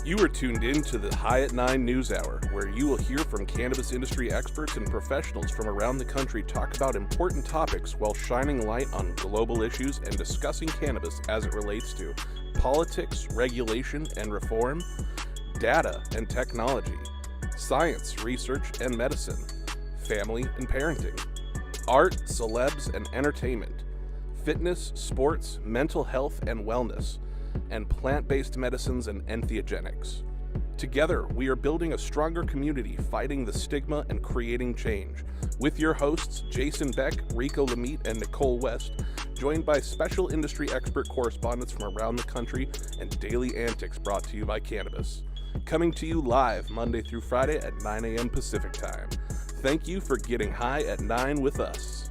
You are tuned in to the High at 9 News Hour, where you will hear from cannabis industry experts and professionals from around the country talk about important topics while shining light on global issues and discussing cannabis as it relates to politics, regulation and reform, data and technology, science, research and medicine, family and parenting, art, celebs and entertainment, fitness, sports, mental health and wellness, and plant-based medicines and enthogenics. Together, we are building a stronger community, fighting the stigma and creating change. With your hosts, Jason Beck, Rico Lamitte, and Nicole West, joined by special industry expert correspondents from around the country and daily antics brought to you by Cannabis. Coming to you live Monday through Friday at 9 a.m. Pacific Time. Thank you for getting high at 9 with us.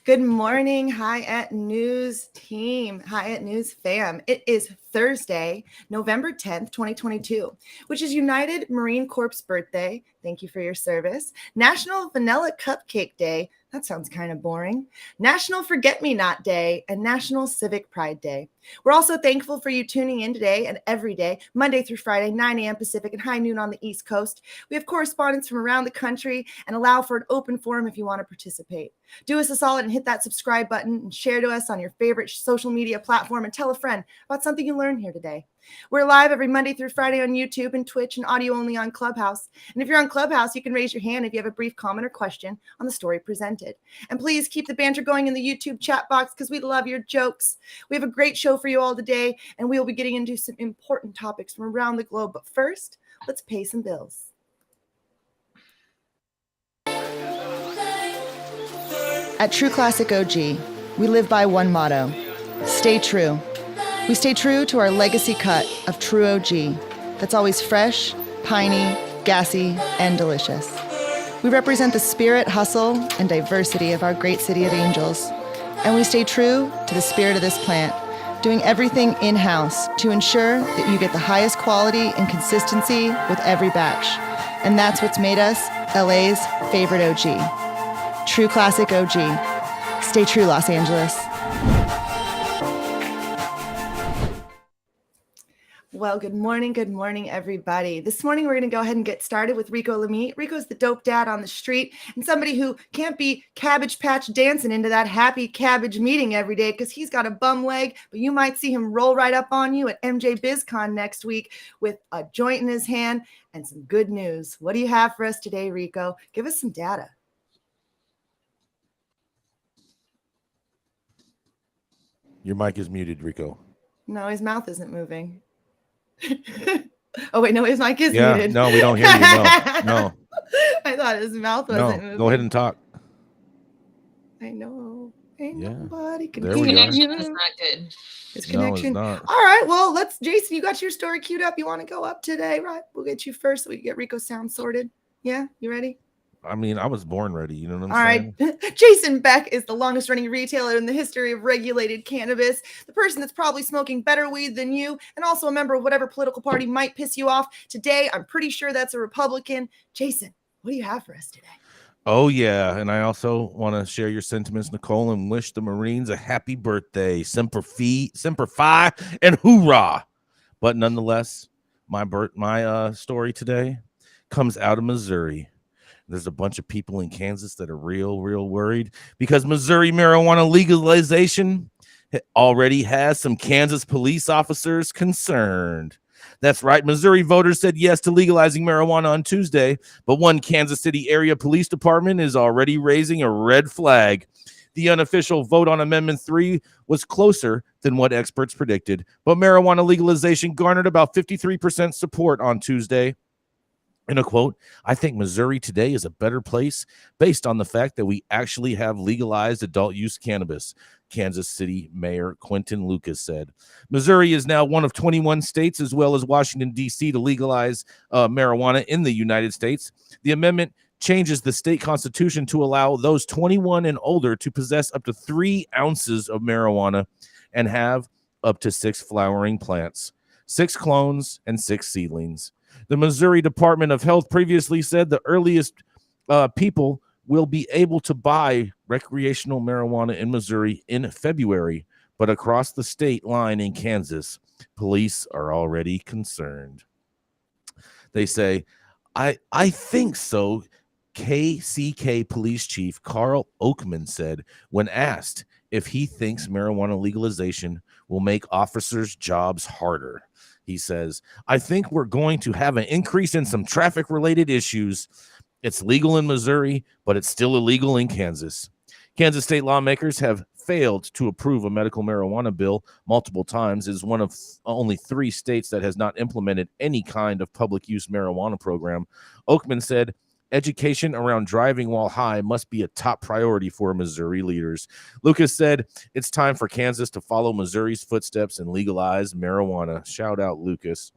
Good morning, High at News team, High at News fam. It is Thursday, November 10th, 2022, which is United Marine Corps birthday. Thank you for your service. National Vanilla Cupcake Day. That sounds kind of boring. National Forget-Me-Not Day and National Civic Pride Day. We're also thankful for you tuning in today and every day, Monday through Friday, 9 a.m. Pacific and high noon on the East Coast. We have correspondents from around the country and allow for an open forum if you want to participate. Do us a solid and hit that subscribe button and share to us on your favorite social media platform and tell a friend about something you learned here today. We're live every Monday through Friday on YouTube and Twitch and audio only on Clubhouse. And if you're on Clubhouse, you can raise your hand if you have a brief comment or question on the story presented. And please keep the banter going in the YouTube chat box because we love your jokes. We have a great show for you all today, and we will be getting into some important topics from around the globe. But first, let's pay some bills. At True Classic OG, we live by one motto: stay true. We stay true to our legacy cut of True OG that's always fresh, piney, gassy, and delicious. We represent the spirit, hustle, and diversity of our great city of angels. And we stay true to the spirit of this plant, doing everything in-house to ensure that you get the highest quality and consistency with every batch. And that's what's made us LA's favorite OG. True Classic OG. Stay true, Los Angeles. Well, good morning, everybody. This morning, we're going to go ahead and get started with Rico Lamitte. Rico's the dope dad on the street and somebody who can't be Cabbage Patch dancing into that happy cabbage meeting every day because he's got a bum leg, but you might see him roll right up on you at MJ BizCon next week with a joint in his hand and some good news. What do you have for us today, Rico? Give us some data. Your mic is muted, Rico. No, his mouth isn't moving. Oh wait, no, his mic is muted. No, we don't hear you. No. I thought his mouth wasn't moving. Go ahead and talk. I know. Ain't nobody can there we connection are. is not good. His connection. No, it's not. All right, well, Jason, you got your story queued up. You want to go up today, right? We'll get you first so we can get Rico's sound sorted. Yeah, you ready? I mean, I was born ready. You know what I'm saying? All right. Jason Beck is the longest running retailer in the history of regulated cannabis, the person that's probably smoking better weed than you, and also a member of whatever political party might piss you off. Today, I'm pretty sure that's a Republican. Jason, what do you have for us today? Oh, yeah. And I also want to share your sentiments, Nicole, and wish the Marines a happy birthday. Semper Fi, and hoorah. But nonetheless, my story today comes out of Missouri. There's a bunch of people in Kansas that are real worried because Missouri marijuana legalization already has some Kansas police officers concerned. That's right. Missouri voters said yes to legalizing marijuana on Tuesday, but one Kansas City area police department is already raising a red flag. The unofficial vote on Amendment 3 was closer than what experts predicted, but marijuana legalization garnered about 53% support on Tuesday. In a quote, I think Missouri today is a better place based on the fact that we actually have legalized adult use cannabis, Kansas City Mayor Quentin Lucas said. Missouri is now one of 21 states, as well as Washington, D.C., to legalize marijuana in the United States. The amendment changes the state constitution to allow those 21 and older to possess up to 3 ounces of marijuana and have up to 6 flowering plants, 6 clones, and 6 seedlings. The Missouri Department of Health previously said the earliest people will be able to buy recreational marijuana in Missouri in February, but across the state line in Kansas, police are already concerned. They say, I think so. KCK Police Chief Carl Oakman said when asked if he thinks marijuana legalization will make officers' jobs harder. He says, I think we're going to have an increase in some traffic-related issues. It's legal in Missouri, but it's still illegal in Kansas. Kansas state lawmakers have failed to approve a medical marijuana bill multiple times. It is one of only 3 states that has not implemented any kind of public use marijuana program. Oakman said, education around driving while high must be a top priority for Missouri leaders. Lucas said it's time for Kansas to follow Missouri's footsteps and legalize marijuana. Shout out, Lucas.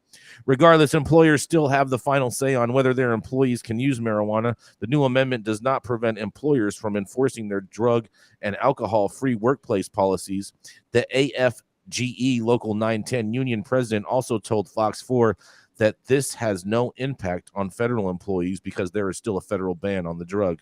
Regardless, employers still have the final say on whether their employees can use marijuana. The new amendment does not prevent employers from enforcing their drug and alcohol-free workplace policies. The AFGE Local 910 union president also told Fox 4 that this has no impact on federal employees because there is still a federal ban on the drug.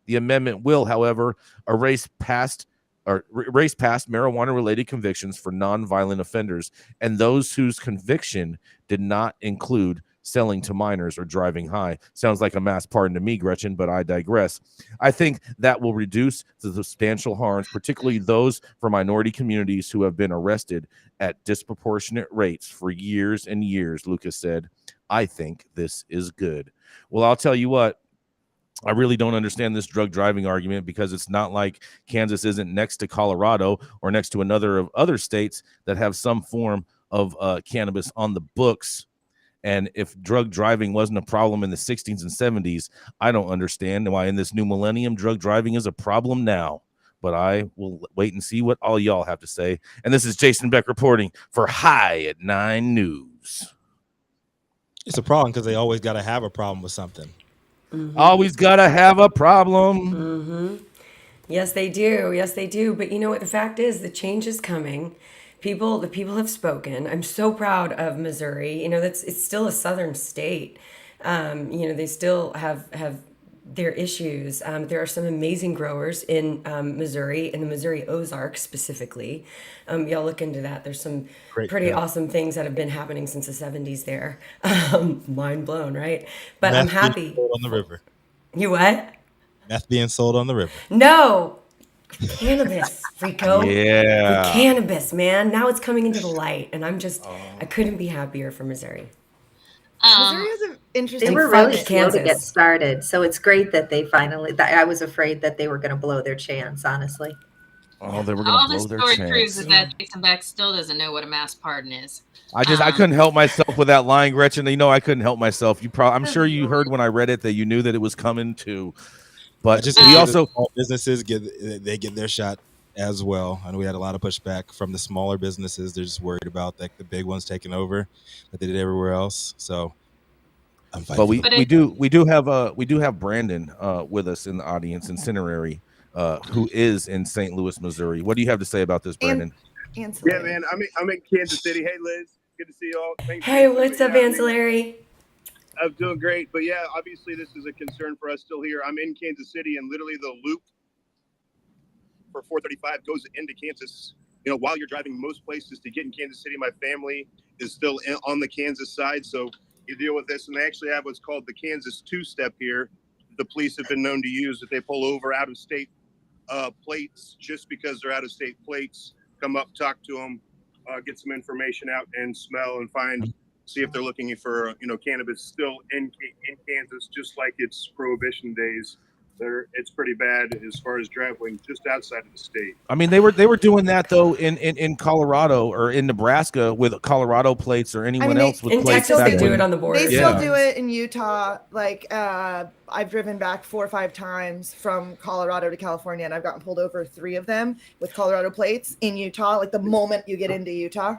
The amendment will, however, erase past marijuana-related convictions for nonviolent offenders and those whose conviction did not include selling to minors or driving high. Sounds like a mass pardon to me, Gretchen, but I digress. I think that will reduce the substantial harms, particularly those for minority communities who have been arrested at disproportionate rates for years and years, Lucas said. I think this is good. Well, I'll tell you what, I really don't understand this drug driving argument because it's not like Kansas isn't next to Colorado or next to another of other states that have some form of cannabis on the books. And if drug driving wasn't a problem in the 60s and 70s, I don't understand why in this new millennium drug driving is a problem now. But I will wait and see what all y'all have to say. And this is Jason Beck reporting for High at 9 News. It's a problem because they always got to have a problem with something. Mm-hmm. Always got to have a problem. Mm-hmm. Yes, they do. Yes, they do. But you know what? The fact is the change is coming. The people have spoken. I'm so proud of Missouri. You know, it's still a southern state. You know, they still have their issues. There are some amazing growers in Missouri, in the Missouri Ozarks specifically. Y'all look into that. There's some pretty awesome things that have been happening since the 70s there. Mind blown, right? But Meth I'm happy. being sold on the river. You what? Meth being sold on the river. No. Cannabis, Rico. Yeah. The cannabis, man. Now it's coming into the light, and I couldn't be happier for Missouri. Missouri has an interesting. They were really Fuck slow to get Kansas. started, so it's great that they finally. I was afraid that they were going to blow their chance, honestly. Oh, they were All going the to blow their story chance. proves is that Jason Beck still doesn't know what a mass pardon is. I couldn't help myself with that line, Gretchen. You know, I couldn't help myself. I'm sure you heard when I read it that you knew that it was coming too. But we also small businesses get their shot as well, and we had a lot of pushback from the smaller businesses. They're just worried about like the big ones taking over, like they did everywhere else. So, but we do have Brandon with us in the audience, Incinerary, who is in St. Louis, Missouri. What do you have to say about this, Brandon? Yeah, man, I'm in Kansas City. Hey, Liz, good to see y'all. Hey, what's up, Ancillary? I'm doing great, but yeah, obviously this is a concern for us still here. I'm in Kansas City, and literally the loop for 435 goes into Kansas. You know, while you're driving most places to get in Kansas City, my family is still on the Kansas side, so you deal with this. And they actually have what's called the Kansas two-step here. The police have been known to use if they pull over out-of-state plates just because they're out-of-state plates. Come up, talk to them, get some information out, and smell and see if they're looking for cannabis still in Kansas, just like it's prohibition days. It's pretty bad as far as traveling just outside of the state. I mean, they were doing that though in Colorado or in Nebraska with Colorado plates or anyone else with in plates. Texas, they do it on the border. They still do it in Utah. Like I've driven back 4 or 5 times from Colorado to California, and I've gotten pulled over 3 of them with Colorado plates in Utah. Like the moment you get into Utah.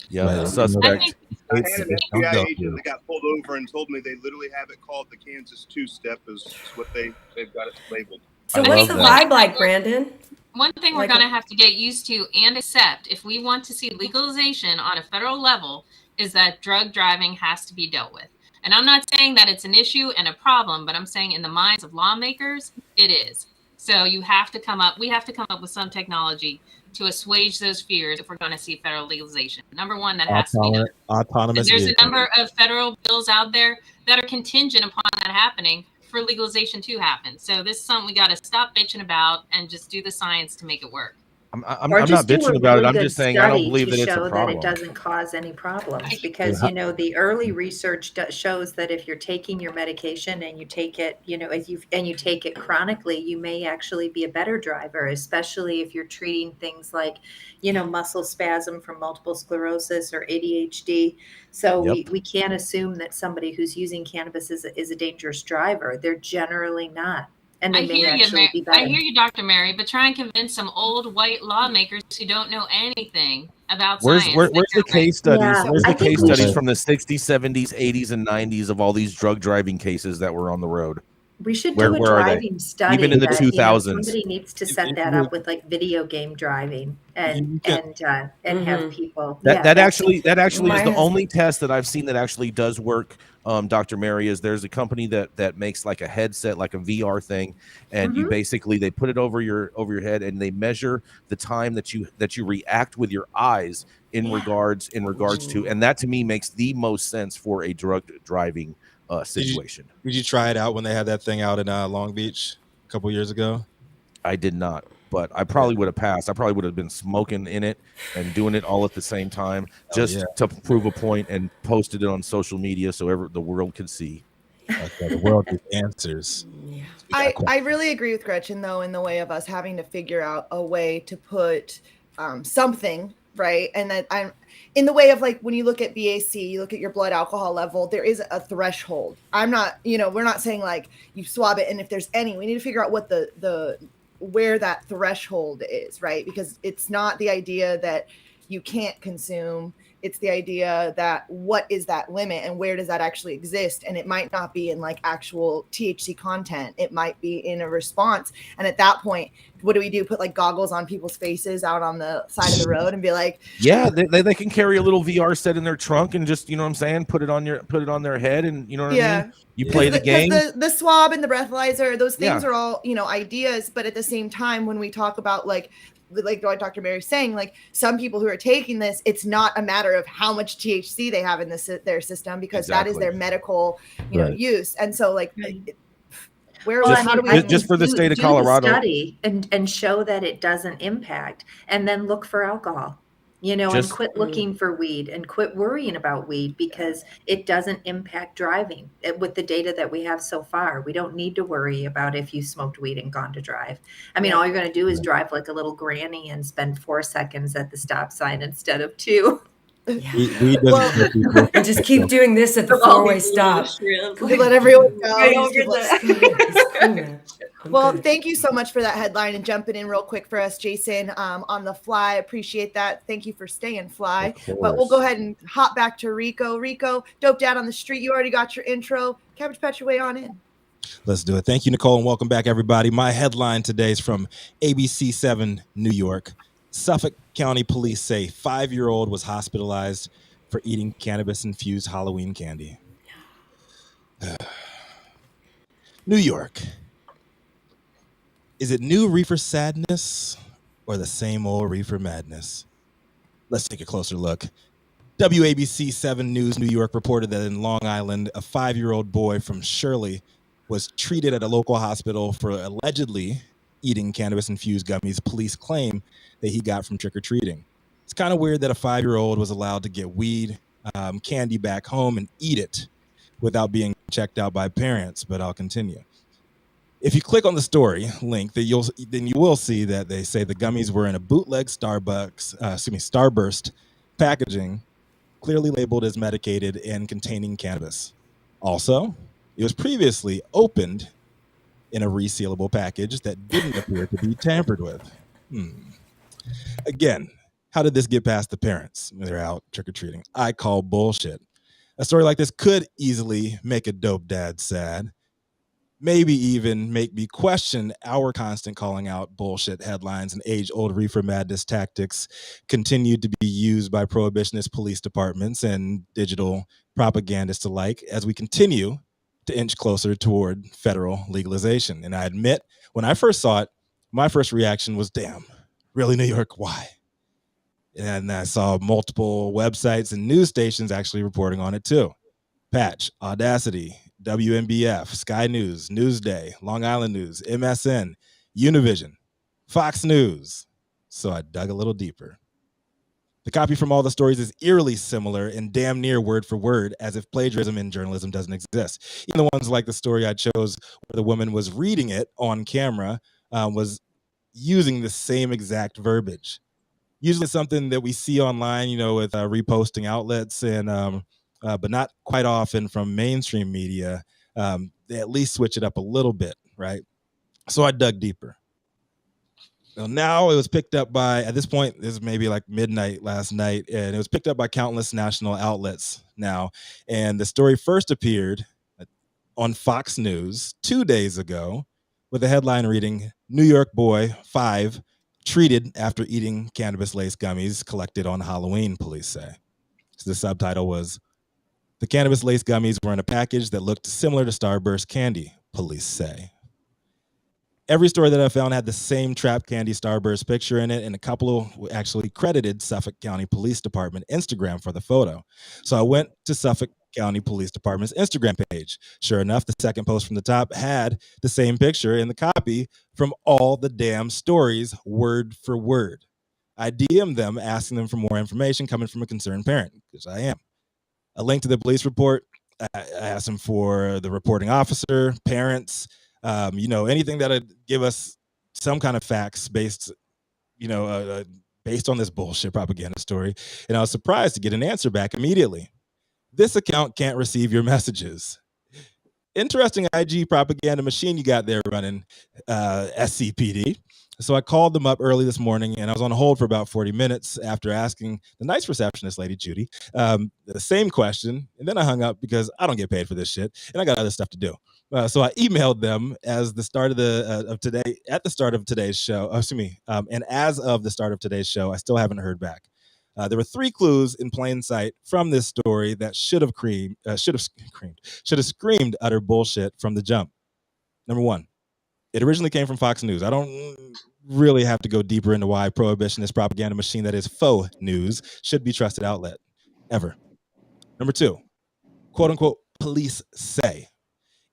Yeah, suspect. I had an FBI agent that got pulled over and told me they literally have it called the Kansas two-step is what they've got it labeled. So what's the vibe like, Brandon? One thing we're going to have to get used to and accept if we want to see legalization on a federal level is that drug driving has to be dealt with. And I'm not saying that it's an issue and a problem, but I'm saying in the minds of lawmakers, it is. So we have to come up with some technology to assuage those fears if we're going to see federal legalization. Number one, that has to be done. Autonomous There's vehicle. a number of federal bills out there that are contingent upon that happening for legalization to happen. So this is something we got to stop bitching about and just do the science to make it work. I'm not bitching about it. I'm just saying I don't believe that it's a show that problem. it doesn't cause any problems, because you know the early research shows that if you're taking your medication and you take it, you know, if you take it chronically, you may actually be a better driver, especially if you're treating things like, you know, muscle spasm from multiple sclerosis or ADHD. So we can't assume that somebody who's using cannabis is a dangerous driver. They're generally not. And they may actually be better. I hear you, Dr. Mary, but try and convince some old white lawmakers who don't know anything about science. Where's the case studies? Yeah, where's I the think case we studies should- from the 60s, 70s, 80s, and 90s of all these drug driving cases that were on the road? We should Where- do a where are they? driving study. Even in the that, 2000s. Somebody needs to set that up with like video game driving and have people. That actually is My the only test that I've seen that actually does work. Dr. Mary, is there's a company that makes like a headset, like a VR thing, and you basically they put it over your head and they measure the time that you react with your eyes in regards to, and that to me makes the most sense for a drug driving situation. Did you try it out when they had that thing out in Long Beach a couple years ago? I did not, but I probably would have passed. I probably would have been smoking in it and doing it all at the same time, just to prove a point, and posted it on social media so the world could see. Okay, the world gets answers. I really agree with Gretchen, though, in the way of us having to figure out a way to put something, right? And that I'm in the way of, like, when you look at BAC, you look at your blood alcohol level, there is a threshold. I'm not, we're not saying like you swab it and if there's any, we need to figure out what the where that threshold is, right? Because it's not the idea that you can't consume. It's the idea that what is that limit and where does that actually exist? And it might not be in like actual THC content. It might be in a response. And at that point, what do we do? Put like goggles on people's faces out on the side of the road and be like, yeah, they can carry a little VR set in their trunk and just, you know what I'm saying, put it on their head, and you know what I mean? You play the game. The swab and the breathalyzer, those things are all, ideas. But at the same time, when we talk about like what Dr. Mary's saying, like some people who are taking this, it's not a matter of how much THC they have in their system, because that is their medical, use. And so like, how do we just for the state of Colorado study and show that it doesn't impact, and then look for alcohol, and quit looking for weed and quit worrying about weed, because it doesn't impact driving. With the data that we have so far, we don't need to worry about if you smoked weed and gone to drive. I mean, all you're going to do is drive like a little granny and spend 4 seconds at the stop sign instead of 2. And just keep doing this at the 4-way stop. Let everyone go. Right over Well, thank you so much for that headline and jumping in real quick for us, Jason, on the fly. Appreciate that. Thank you for staying fly. But we'll go ahead and hop back to Rico. Rico, Dope Dad on the Street. You already got your intro. Cabbage Patch your way on in. Let's do it. Thank you, Nicole, and welcome back, everybody. My headline today is from ABC 7 New York. Suffolk County police say 5-year-old was hospitalized for eating cannabis-infused Halloween candy. New York. Is it new reefer sadness or the same old reefer madness? Let's take a closer look. WABC 7 News New York reported that in Long Island, a 5-year-old boy from Shirley was treated at a local hospital for allegedly eating cannabis-infused gummies police claim that he got from trick-or-treating. It's kind of weird that a 5-year-old was allowed to get weed, candy back home and eat it without being checked out by parents, but I'll continue. If you click on the story link, then you will see that they say the gummies were in a bootleg Starburst packaging, clearly labeled as medicated and containing cannabis. Also, it was previously opened in a resealable package that didn't appear to be tampered with. Again, how did this get past the parents? They're out trick-or-treating. I call bullshit. A story like this could easily make a dope dad sad. Maybe even make me question our constant calling out bullshit headlines and age-old reefer madness tactics continued to be used by prohibitionist police departments and digital propagandists alike as we continue to inch closer toward federal legalization. And I admit, when I first saw it, my first reaction was, damn, really, New York? Why? And I saw multiple websites and news stations actually reporting on it too. Patch, Audacity, WNBF, Sky News, Newsday, Long Island News, MSN, Univision, Fox News. So I dug a little deeper. The copy from all the stories is eerily similar and damn near word for word, as if plagiarism in journalism doesn't exist. Even the ones like the story I chose where the woman was reading it on camera was using the same exact verbiage. Usually something that we see online, you know, with reposting outlets and but not quite often from mainstream media. They at least switch it up a little bit, right? So I dug deeper. Well, now it was picked up by, at this point, this is maybe like midnight last night, and it was picked up by countless national outlets now. And the story first appeared on Fox News 2 days ago with a headline reading, New York boy 5 treated after eating cannabis-laced gummies collected on Halloween, police say. So the subtitle was, the cannabis-laced gummies were in a package that looked similar to Starburst candy, police say. Every story that I found had the same trap candy Starburst picture in it, and a couple actually credited Suffolk County Police Department Instagram for the photo. So I went to Suffolk County Police Department's Instagram page. Sure enough, the second post from the top had the same picture in the copy from all the damn stories, word for word. I DM'd them asking them for more information coming from a concerned parent, because I am. A link to the police report. I asked them for the reporting officer, parents, you know, anything that would give us some kind of facts based, you know, based on this bullshit propaganda story. And I was surprised to get an answer back immediately. This account can't receive your messages. Interesting IG propaganda machine you got there running, SCPD. So I called them up early this morning, and I was on hold for about 40 minutes after asking the nice receptionist, Lady Judy, the same question. And then I hung up because I don't get paid for this shit, and I got other stuff to do. So I emailed them as the start of today, at the start of today's show. And as of the start of today's show, I still haven't heard back. There were 3 clues in plain sight from this story that should have screamed utter bullshit from the jump. Number 1, it originally came from Fox News. I don't really have to go deeper into why prohibitionist propaganda machine that is faux news should be trusted outlet ever. Number 2, quote unquote, police say.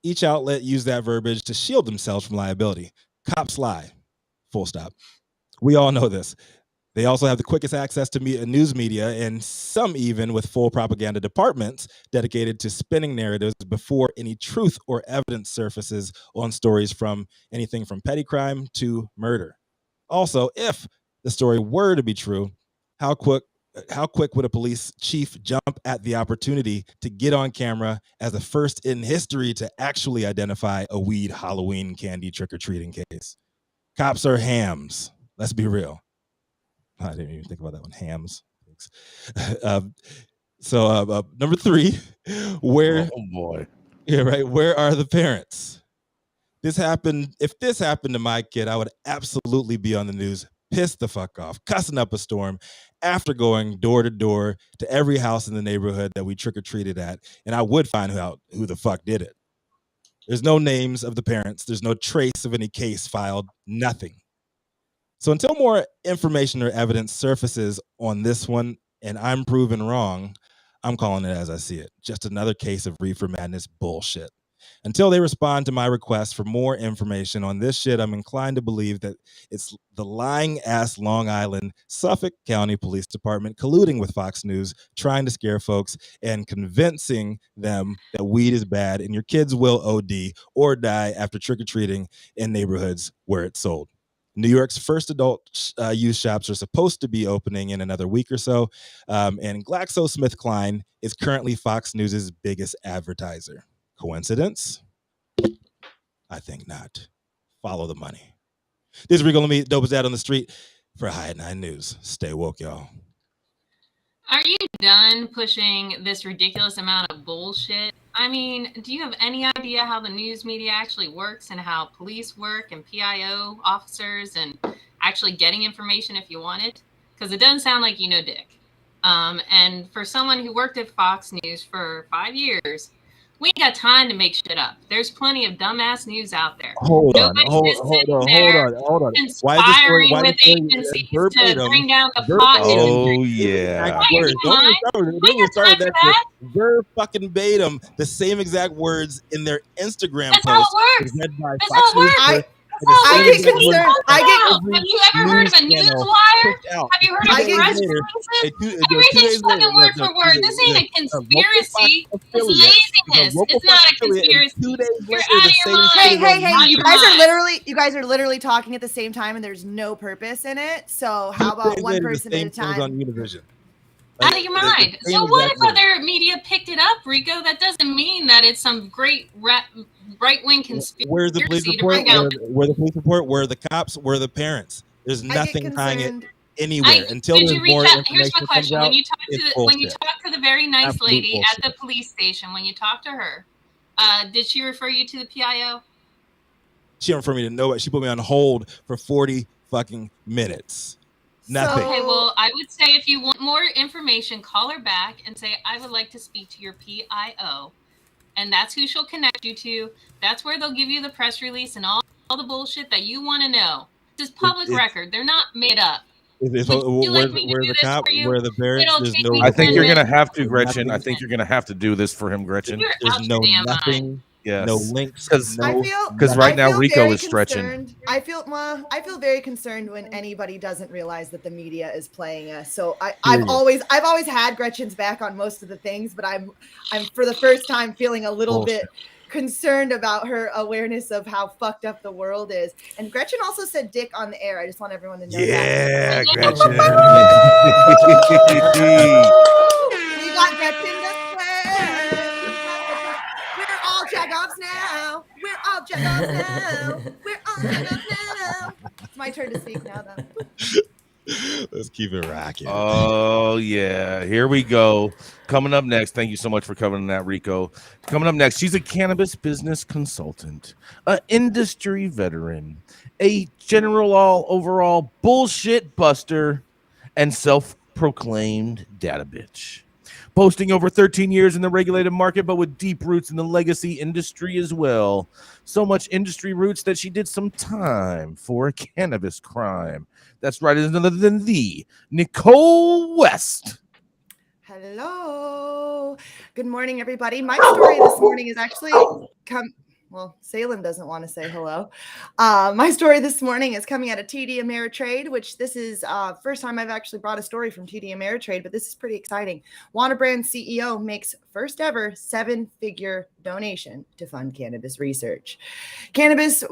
Each outlet used that verbiage to shield themselves from liability. Cops lie. Full stop. We all know this. They also have the quickest access to news media, and some even with full propaganda departments dedicated to spinning narratives before any truth or evidence surfaces on stories from anything from petty crime to murder. Also, if the story were to be true, how quick would a police chief jump at the opportunity to get on camera as the first in history to actually identify a weed Halloween candy trick-or-treating case? Cops are hams. Let's be real. I didn't even think about that one. Hams. Number 3, where? Oh boy. Yeah, right. Where are the parents? If this happened to my kid, I would absolutely be on the news, pissed the fuck off, cussing up a storm after going door to door to every house in the neighborhood that we trick-or-treated at, and I would find out who the fuck did it. There's no names of the parents. There's no trace of any case filed. Nothing. So until more information or evidence surfaces on this one and I'm proven wrong, I'm calling it as I see it. Just another case of reefer madness bullshit. Until they respond to my request for more information on this shit, I'm inclined to believe that it's the lying ass Long Island Suffolk County Police Department colluding with Fox News, trying to scare folks and convincing them that weed is bad and your kids will OD or die after trick-or-treating in neighborhoods where it's sold. New York's first adult use shops are supposed to be opening in another week or so, and GlaxoSmithKline is currently Fox News' biggest advertiser. Coincidence? I think not. Follow the money. This is Rico Lamitte, dopest dad on the street for High at 9 News. Stay woke, y'all. Are you done pushing this ridiculous amount of bullshit? I mean, do you have any idea how the news media actually works and how police work and PIO officers and actually getting information if you want it? Because it doesn't sound like you know dick. And for someone who worked at Fox News for 5 years, we ain't got time to make shit up. There's plenty of dumbass news out there. Hold on. Nobody's just sitting there Why is this story? conspiring Why with this story agencies to verbatim? bring down the pot industry. Oh yeah. Why you Don't mind? We even got start time with for that. that. Verbatim, the same exact words in their Instagram That's how post. it works. Read by That's Fox how it News works. First, I and the get same exact concerned. words I get- every Have you ever heard of a news channel newswire? pushed out. Have you heard I of get press concerned. releases? 2 Everything's days later, fucking word for word. This ain't a conspiracy. It's laziness. It's not a conspiracy. 2 days You're later, out the of your same mind. shit is on Hey, Out you of guys your are mind. literally talking at the same time and there's no purpose in it. So how 2 about days one later, the person at same a thing is time? on Univision. Out of your the mind. same So what exact if words. other media picked it up, Rico? That doesn't mean that it's some great right-wing conspiracy Where's the police to report? bring out. Where the police report? Where the cops? Where the parents? There's I get nothing tying it concerned. anywhere until Did there's you reach more out? Here's my information comes question: out. when you talk to It's when you bullshit. talk to the very nice Absolute lady bullshit. at the police station, when you talk to her, did she refer you to the PIO? She didn't refer me to nobody. She put me on hold for 40 fucking minutes. Nothing. Okay, well, I would say if you want more information, call her back and say, I would like to speak to your PIO. And that's who she'll connect you to. That's where they'll give you the press release and all the bullshit that you want to know. This is public record. They're not made up. Would you like me to where do the this cop? for you? Where the barracks? It'll There's take no. me I think you're 10 gonna minutes. have to, Gretchen. I think you're gonna have to do this for him, Gretchen. You're There's out no your damn nothing. mind. Yes. No links. Because I No. feel right now feel Rico very is stretching. concerned. I feel very concerned when anybody doesn't realize that the media is playing us. So I've always had Gretchen's back on most of the things, but I'm for the first time feeling a little bit concerned about her awareness of how fucked up the world is. And Gretchen also said dick on the air. I just want everyone to know Yeah, that. Gretchen. We got Gretchen the square. We're all jagoffs now. We're all jagoffs now. We're all jagoffs now. It's my turn to speak now, though. Let's keep it rocking. Oh yeah, here we go. Coming up next, thank you so much for covering that, Rico. Coming up next, she's a cannabis business consultant, an industry veteran, a overall bullshit buster, and self-proclaimed data bitch. Posting over 13 years in the regulated market, but with deep roots in the legacy industry as well. So much industry roots that she did some time for a cannabis crime. That's right, it's none other than the Nicole West. Hello. Good morning, everybody. My story this morning is actually Salem doesn't want to say hello. My story this morning is coming out of TD Ameritrade, which this is first time I've actually brought a story from TD Ameritrade, but this is pretty exciting. Wana Brand CEO makes first ever 7-figure donation to fund cannabis research. Cannabis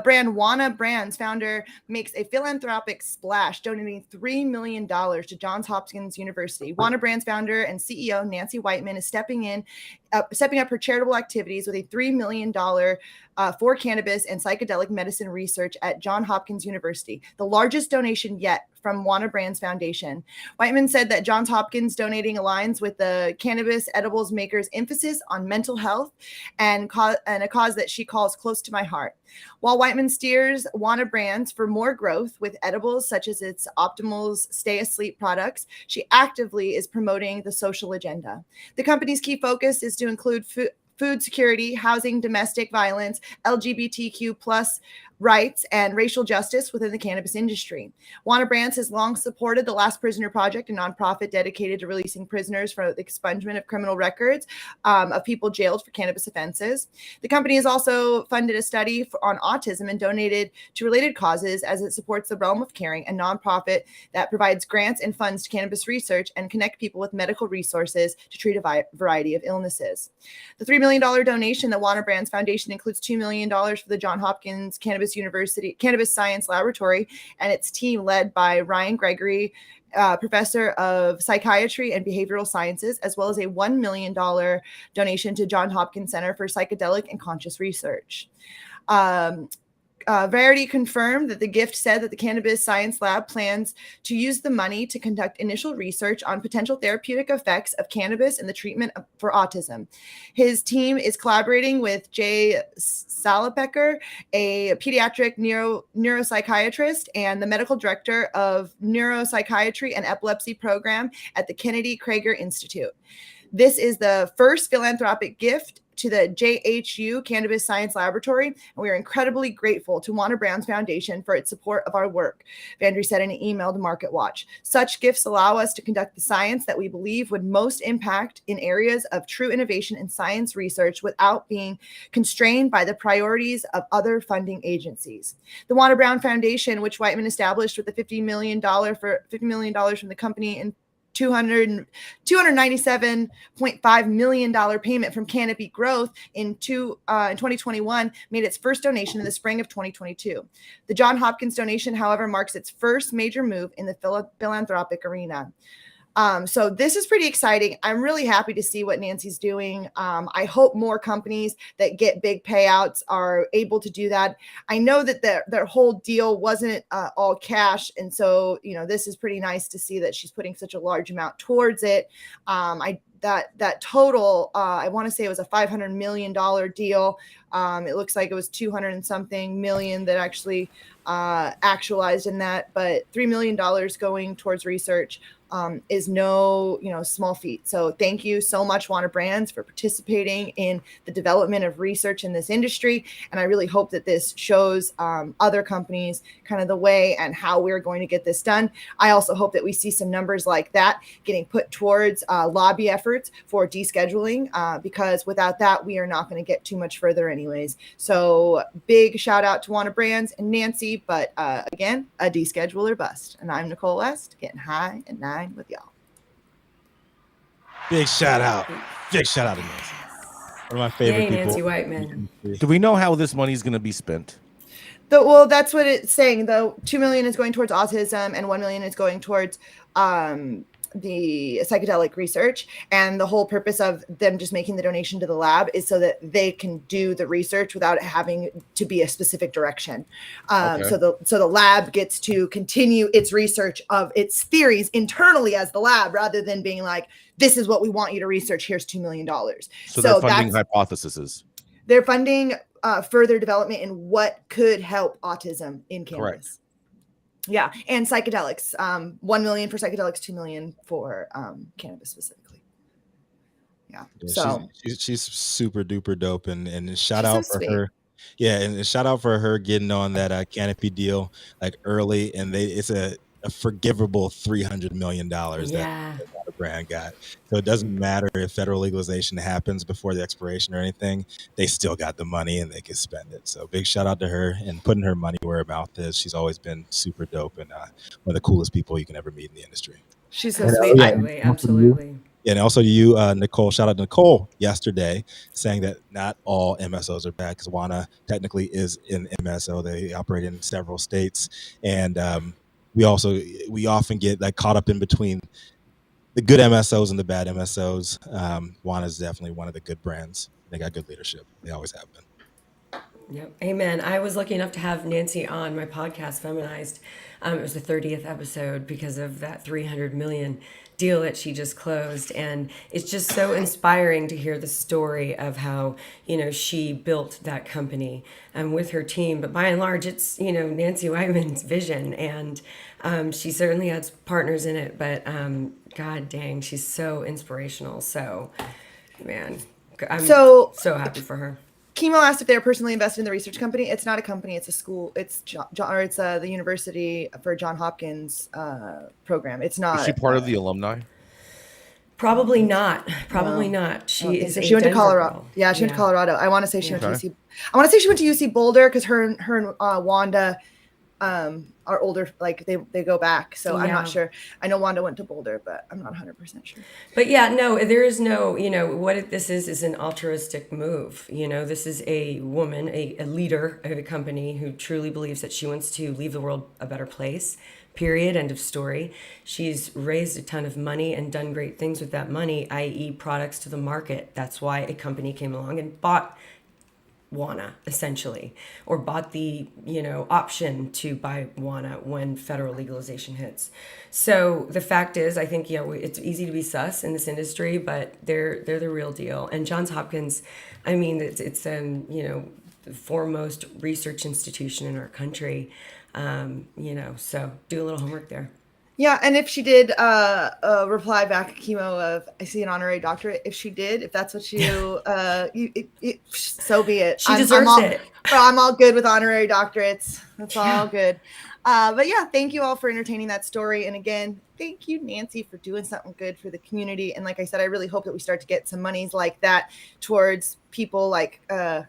brand Wana Brands founder makes a philanthropic splash, donating $3 million to Johns Hopkins University. Wana Brands founder and CEO Nancy Whiteman is stepping up her charitable activities with a $3 million for cannabis and psychedelic medicine research at Johns Hopkins University, the largest donation yet from Wana Brands Foundation. Whiteman said that Johns Hopkins donating aligns with the cannabis edibles makers' emphasis on mental health and a cause that she calls close to my heart. While Whiteman steers Wana Brands for more growth with edibles such as its Optimal's Stay Asleep products, she actively is promoting the social agenda. The company's key focus is to include food security, housing, domestic violence, LGBTQ plus rights, and racial justice within the cannabis industry. Wana Brands has long supported the Last Prisoner Project, a nonprofit dedicated to releasing prisoners from the expungement of criminal records of people jailed for cannabis offenses. The company has also funded a study on autism and donated to related causes as it supports the Realm of Caring, a nonprofit that provides grants and funds to cannabis research and connect people with medical resources to treat a variety of illnesses. The $3 million donation, the Wana Brands Foundation, includes $2 million for the Johns Hopkins University Cannabis Science Laboratory and its team led by Ryan Gregory, professor of psychiatry and behavioral sciences, as well as a $1 million donation to Johns Hopkins Center for Psychedelic and Conscious Research. Verity confirmed that the gift said that the Cannabis Science Lab plans to use the money to conduct initial research on potential therapeutic effects of cannabis in the treatment for autism. His team is collaborating with Jay Salapecker, a pediatric neuropsychiatrist and the medical director of neuropsychiatry and epilepsy program at the Kennedy Krager Institute. This is the first philanthropic gift to the JHU Cannabis Science Laboratory, and we are incredibly grateful to Wanda Brown's Foundation for its support of our work, Vandry said in an email to MarketWatch. Such gifts allow us to conduct the science that we believe would most impact in areas of true innovation in science research without being constrained by the priorities of other funding agencies. The Wanda Brown Foundation, which Whiteman established with the $50 million from the company in $297.5 million payment from Canopy Growth in 2021, made its first donation in the spring of 2022. The Johns Hopkins donation, however, marks its first major move in the philanthropic arena. So this is pretty exciting. I'm really happy to see what Nancy's doing. I hope more companies that get big payouts are able to do that. I know that their whole deal wasn't all cash. And so, this is pretty nice to see that she's putting such a large amount towards it. That total, I want to say it was a $500 million deal. It looks like it was 200 and something million that actually actualized in that, but $3 million going towards research is no, small feat. So thank you so much, Wanda Brands, for participating in the development of research in this industry. And I really hope that this shows other companies kind of the way and how we're going to get this done. I also hope that we see some numbers like that getting put towards lobby efforts for descheduling, because without that, we are not going to get too much further anyways. So big shout out to Wanda Brands and Nancy, but again, a deschedule or bust. And I'm Nicole West, getting high at 9 with y'all. Big shout out to Nancy. One of my favorite people. Nancy Whiteman. Do we know how this money is going to be spent? Well, that's what it's saying. The $2 million is going towards autism and $1 million is going towards the psychedelic research. And the whole purpose of them just making the donation to the lab is so that they can do the research without it having to be a specific direction. Okay. So the lab gets to continue its research of its theories internally as the lab, rather than being like, this is what we want you to research. Here's $2 million. So they're funding hypotheses. They're funding further development in what could help autism in cannabis. Correct. Yeah, and psychedelics. 1 million for psychedelics, 2 million for cannabis specifically. Yeah. So she's super duper dope, and shout She's so out for sweet. her. Yeah, and shout out for her getting on that Canopy deal like early, and it's a forgivable $300 million Yeah. that the brand got. So it doesn't matter if federal legalization happens before the expiration or anything, they still got the money and they can spend it. So big shout out to her and putting her money where her mouth is. She's always been super dope and one of the coolest people you can ever meet in the industry. she's so And, sweet. Absolutely. Absolutely. and also to you, Nicole, shout out to Nicole yesterday saying that not all MSOs are bad, because Wana technically is an MSO. They operate in several states. And we often get like caught up in between the good MSOs and the bad MSOs. Wana is definitely one of the good brands. They got good leadership. They always have been. Yep. Amen. I was lucky enough to have Nancy on my podcast, Feminized. It was the 30th episode because of that 300 million deal that she just closed. And it's just so inspiring to hear the story of how, she built that company with her team. But by and large, it's, Nancy Whiteman's vision. And she certainly has partners in it. But God dang, she's so inspirational. So, man, I'm So so happy for her. Chemo asked if they were personally invested in the research company. It's not a company; it's a school. It's the University for Johns Hopkins program. It's not. Is she part of the alumni? Probably not. Probably No, not. I don't She think is so. a She went to Denver Colorado. girl. Yeah, she went to Colorado. I want to say she went to Okay. UC. I want to say she went to UC Boulder because her and Wanda are older. Like they go back. So I'm Yeah. not sure. I know Wanda went to Boulder, but I'm not 100% sure. But yeah, no, there is no, what this is an altruistic move. This is a woman, a leader of a company who truly believes that she wants to leave the world a better place. Period. End of story. She's raised a ton of money and done great things with that money, i.e. products to the market. That's why a company came along and bought WANA essentially, or bought the, option to buy WANA when federal legalization hits. So the fact is, I think, it's easy to be sus in this industry, but they're the real deal. And Johns Hopkins, I mean, it's the foremost research institution in our country. So do a little homework there. Yeah, and if she did reply back, chemo of I see an honorary doctorate. If she did, if that's what you, so be it. She deserves it. I'm all good with honorary doctorates. That's all good. But yeah, thank you all for entertaining that story. And again, thank you, Nancy, for doing something good for the community. And like I said, I really hope that we start to get some monies like that towards people like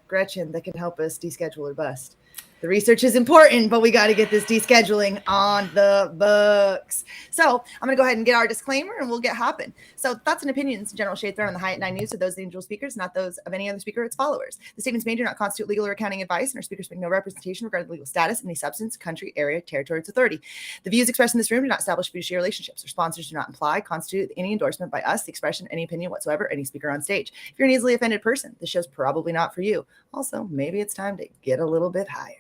Gretchen that can help us deschedule or bust. The research is important, but we got to get this descheduling on the books. So I'm going to go ahead and get our disclaimer and we'll get hopping. So thoughts and opinions in general shade thrown on the High at 9 News are those of the individual speakers, not those of any other speaker or its followers. The statements made do not constitute legal or accounting advice, and our speakers make no representation regarding the legal status of any substance, country, area, territory, or its authority. The views expressed in this room do not establish fiduciary relationships. Our sponsors do not imply, constitute any endorsement by us, the expression, any opinion whatsoever, any speaker on stage. If you're an easily offended person, this show's probably not for you. Also, maybe it's time to get a little bit higher.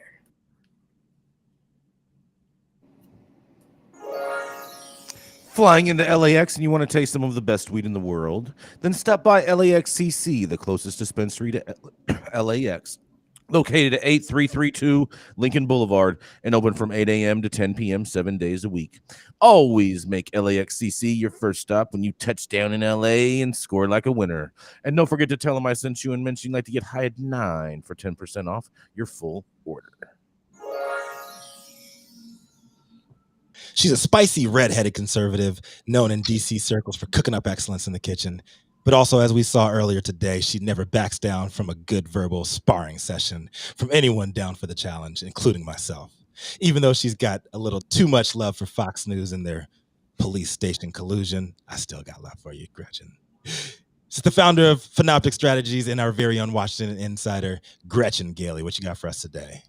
Flying into LAX and you want to taste some of the best weed in the world? Then stop by LAXCC, the closest dispensary to LAX. Located at 8332 Lincoln Boulevard and open from 8 a.m. to 10 p.m. 7 days a week. Always make LAXCC your first stop when you touch down in LA and score like a winner. And don't forget to tell them I sent you and mention you'd like to get High at 9 for 10% off your full order. She's a spicy, red-headed conservative known in D.C. circles for cooking up excellence in the kitchen. But also, as we saw earlier today, she never backs down from a good verbal sparring session from anyone down for the challenge, including myself. Even though she's got a little too much love for Fox News and their police station collusion, I still got love for you, Gretchen. She's the founder of Phenoptic Strategies and our very own Washington insider, Gretchen Gailey. What you got for us today?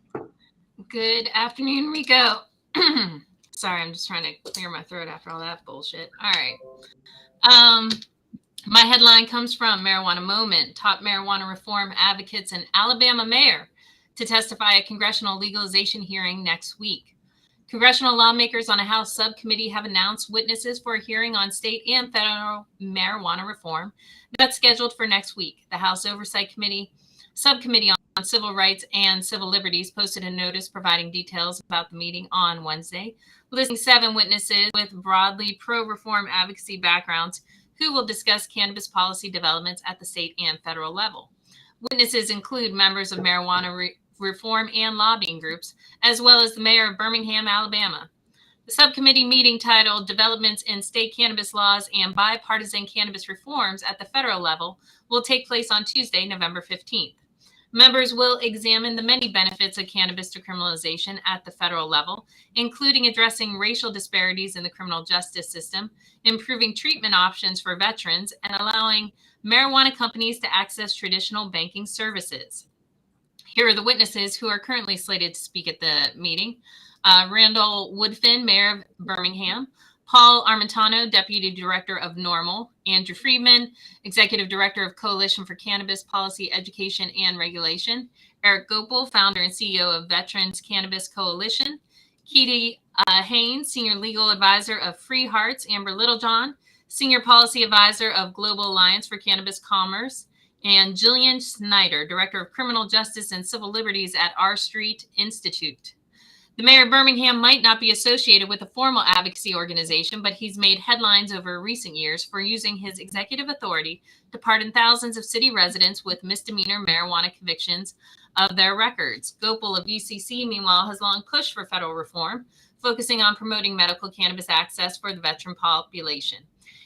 Good afternoon, Rico. Sorry, I'm just trying to clear my throat after all that bullshit. All right. My headline comes from Marijuana Moment. Top marijuana reform advocates and Alabama mayor to testify at congressional legalization hearing next week. Congressional lawmakers on a House subcommittee have announced witnesses for a hearing on state and federal marijuana reform that's scheduled for next week. The House Oversight Committee subcommittee on Civil Rights and Civil Liberties posted a notice providing details about the meeting on Wednesday, listing 7 witnesses with broadly pro-reform advocacy backgrounds who will discuss cannabis policy developments at the state and federal level. Witnesses include members of marijuana reform and lobbying groups, as well as the mayor of Birmingham, Alabama. The subcommittee meeting, titled Developments in State Cannabis Laws and Bipartisan Cannabis Reforms at the Federal Level, will take place on Tuesday, November 15th. Members will examine the many benefits of cannabis decriminalization at the federal level, including addressing racial disparities in the criminal justice system, improving treatment options for veterans, and allowing marijuana companies to access traditional banking services. Here are the witnesses who are currently slated to speak at the meeting. Randall Woodfin, Mayor of Birmingham; Paul Armentano, Deputy Director of NORML; Andrew Friedman, Executive Director of Coalition for Cannabis Policy, Education, and Regulation; Eric Gopal, Founder and CEO of Veterans Cannabis Coalition; Keely Haynes, Senior Legal Advisor of Free Hearts; Amber Littlejohn, Senior Policy Advisor of Global Alliance for Cannabis Commerce; and Jillian Snyder, Director of Criminal Justice and Civil Liberties at R Street Institute. The mayor of Birmingham might not be associated with a formal advocacy organization, but he's made headlines over recent years for using his executive authority to pardon thousands of city residents with misdemeanor marijuana convictions of their records. Gopal of UCC, meanwhile, has long pushed for federal reform, focusing on promoting medical cannabis access for the veteran population.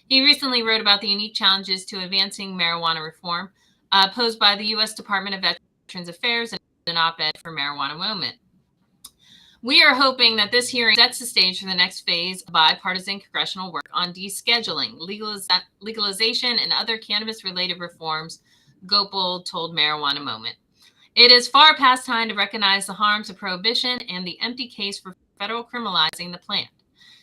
He recently wrote about the unique challenges to advancing marijuana reform posed by the U.S. Department of Veterans Affairs in an op-ed for Marijuana Moment. We are hoping that this hearing sets the stage for the next phase of bipartisan congressional work on descheduling, legalization, and other cannabis-related reforms, Gopal told Marijuana Moment. It is far past time to recognize the harms of prohibition and the empty case for federal criminalizing the plant.